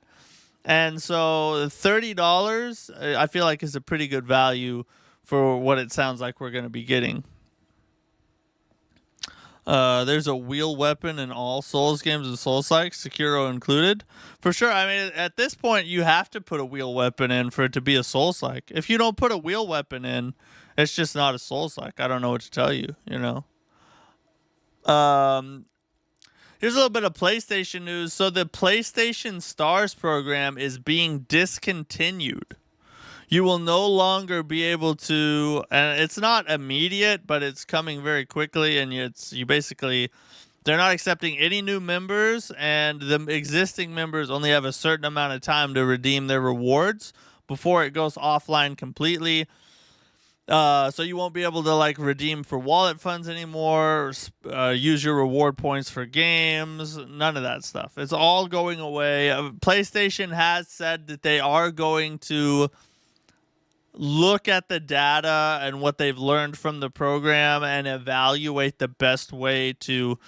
And so $30, I feel like, is a pretty good value for what it sounds like we're going to be getting. There's a wheel weapon in all Souls games and Souls-like, Sekiro included. For sure, I mean, at this point, you have to put a wheel weapon in for it to be a Souls-like. If you don't put a wheel weapon in, it's just not a Souls-like. I don't know what to tell you, you know. Here's a little bit of PlayStation news. So the PlayStation Stars program is being discontinued. You will no longer be able to, and it's not immediate, but it's coming very quickly, and they're not accepting any new members, and the existing members only have a certain amount of time to redeem their rewards before it goes offline completely. So you won't be able to like redeem for wallet funds anymore, use your reward points for games, none of that stuff. It's all going away. PlayStation has said that they are going to look at the data and what they've learned from the program and evaluate the best way to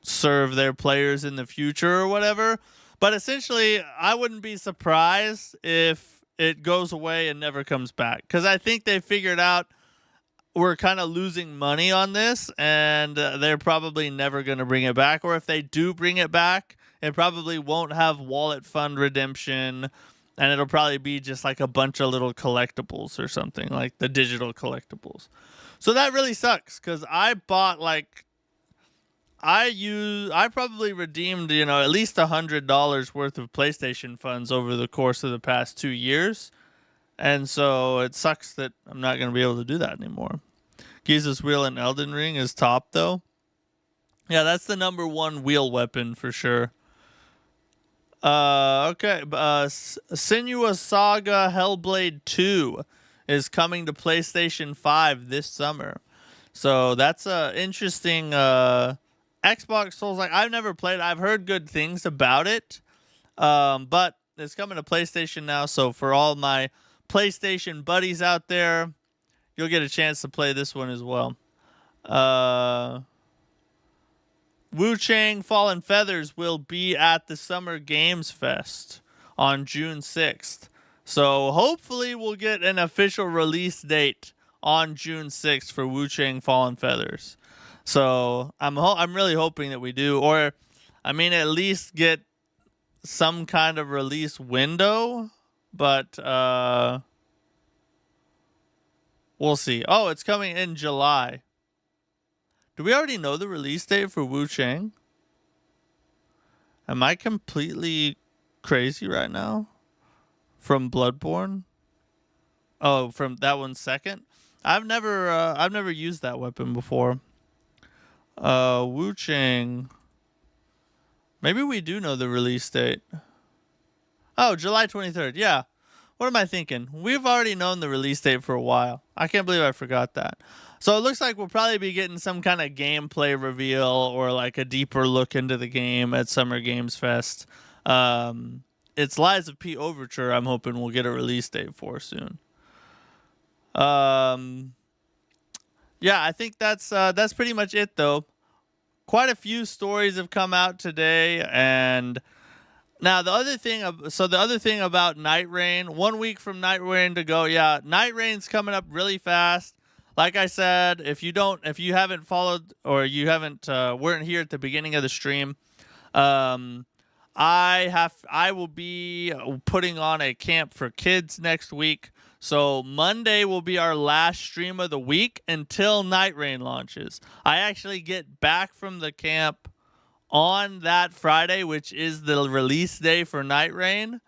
serve their players in the future or whatever. But essentially, I wouldn't be surprised if it goes away and never comes back, because I think they figured out we're kind of losing money on this, and they're probably never going to bring it back. Or if they do bring it back, it probably won't have wallet fund redemption, and it'll probably be just like a bunch of little collectibles or something, like the digital collectibles. So that really sucks, because I bought like, I probably redeemed, you know, at least $100 worth of PlayStation funds over the course of the past 2 years. And so it sucks that I'm not going to be able to do that anymore. Giza's wheel in Elden Ring is top, though. Yeah, that's the number one wheel weapon for sure. Okay. Senua's Saga Hellblade 2 is coming to PlayStation 5 this summer. So that's a interesting Xbox Souls. Like, I've never played. I've heard good things about it. But it's coming to PlayStation now. So for all my PlayStation buddies out there, you'll get a chance to play this one as well. Wu Chang Fallen Feathers will be at the Summer Games Fest on June 6th. So hopefully we'll get an official release date on June 6th for Wu Chang Fallen Feathers. So I'm really hoping that we do, or I mean at least get some kind of release window, but we'll see. Oh, it's coming in July. Do we already know the release date for Wu Chang? Am I completely crazy right now? From Bloodborne? Oh, from that one second? I've never used that weapon before. Wu Chang. Maybe we do know the release date. Oh, July 23rd. Yeah. What am I thinking? We've already known the release date for a while. I can't believe I forgot that. So it looks like we'll probably be getting some kind of gameplay reveal or like a deeper look into the game at Summer Games Fest. It's Lies of P Overture I'm hoping we'll get a release date for soon. Yeah, I think that's pretty much it though. Quite a few stories have come out today, and now the other thing about Night Rain, 1 week from Night Rain to go. Yeah, Night Rain's coming up really fast. Like I said, if you haven't followed or you weren't here at the beginning of the stream, I will be putting on a camp for kids next week. So Monday will be our last stream of the week until Night Rain launches. I actually get back from the camp on that Friday, which is the release day for Night Rain.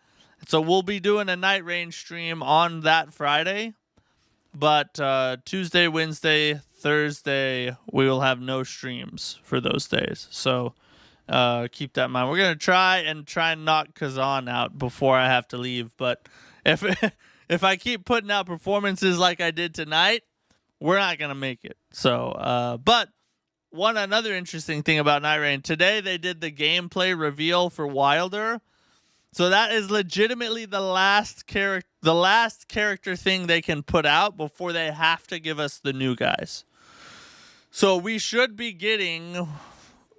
So we'll be doing a Night Rain stream on that Friday. But Tuesday, Wednesday, Thursday, we will have no streams for those days. So keep that in mind. We're going to try and knock Khazan out before I have to leave. But if I keep putting out performances like I did tonight, we're not going to make it. So, but another interesting thing about Night Rain, today they did the gameplay reveal for Wilder. So that is legitimately the last character thing they can put out before they have to give us the new guys. So we should be getting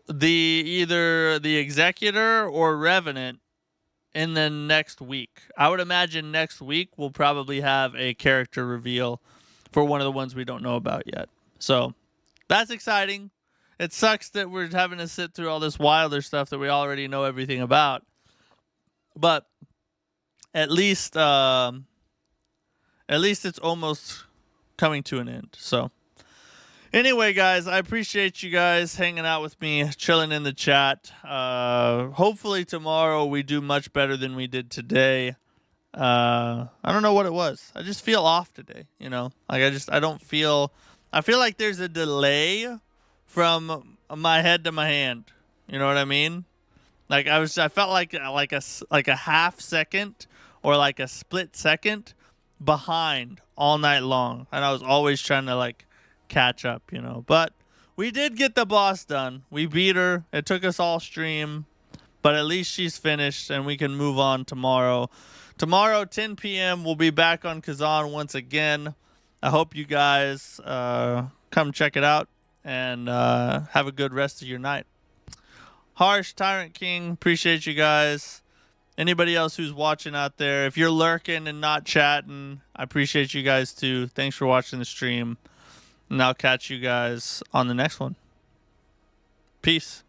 either the Executor or Revenant in the next week. I would imagine next week we'll probably have a character reveal for one of the ones we don't know about yet. So that's exciting. It sucks that we're having to sit through all this Wilder stuff that we already know everything about. But at least it's almost coming to an end. So anyway, guys, I appreciate you guys hanging out with me, chilling in the chat. Hopefully tomorrow we do much better than we did today. I don't know what it was. I just feel off today, you know? Like I feel like there's a delay from my head to my hand. You know what I mean? Like I felt like a half second or like a split second behind all night long, and I was always trying to like catch up, you know. But we did get the boss done. We beat her. It took us all stream, but at least she's finished, and we can move on tomorrow. Tomorrow, 10 p.m. we'll be back on Khazan once again. I hope you guys come check it out and have a good rest of your night. Harsh, Tyrant King, appreciate you guys. Anybody else who's watching out there, if you're lurking and not chatting, I appreciate you guys too. Thanks for watching the stream. And I'll catch you guys on the next one. Peace.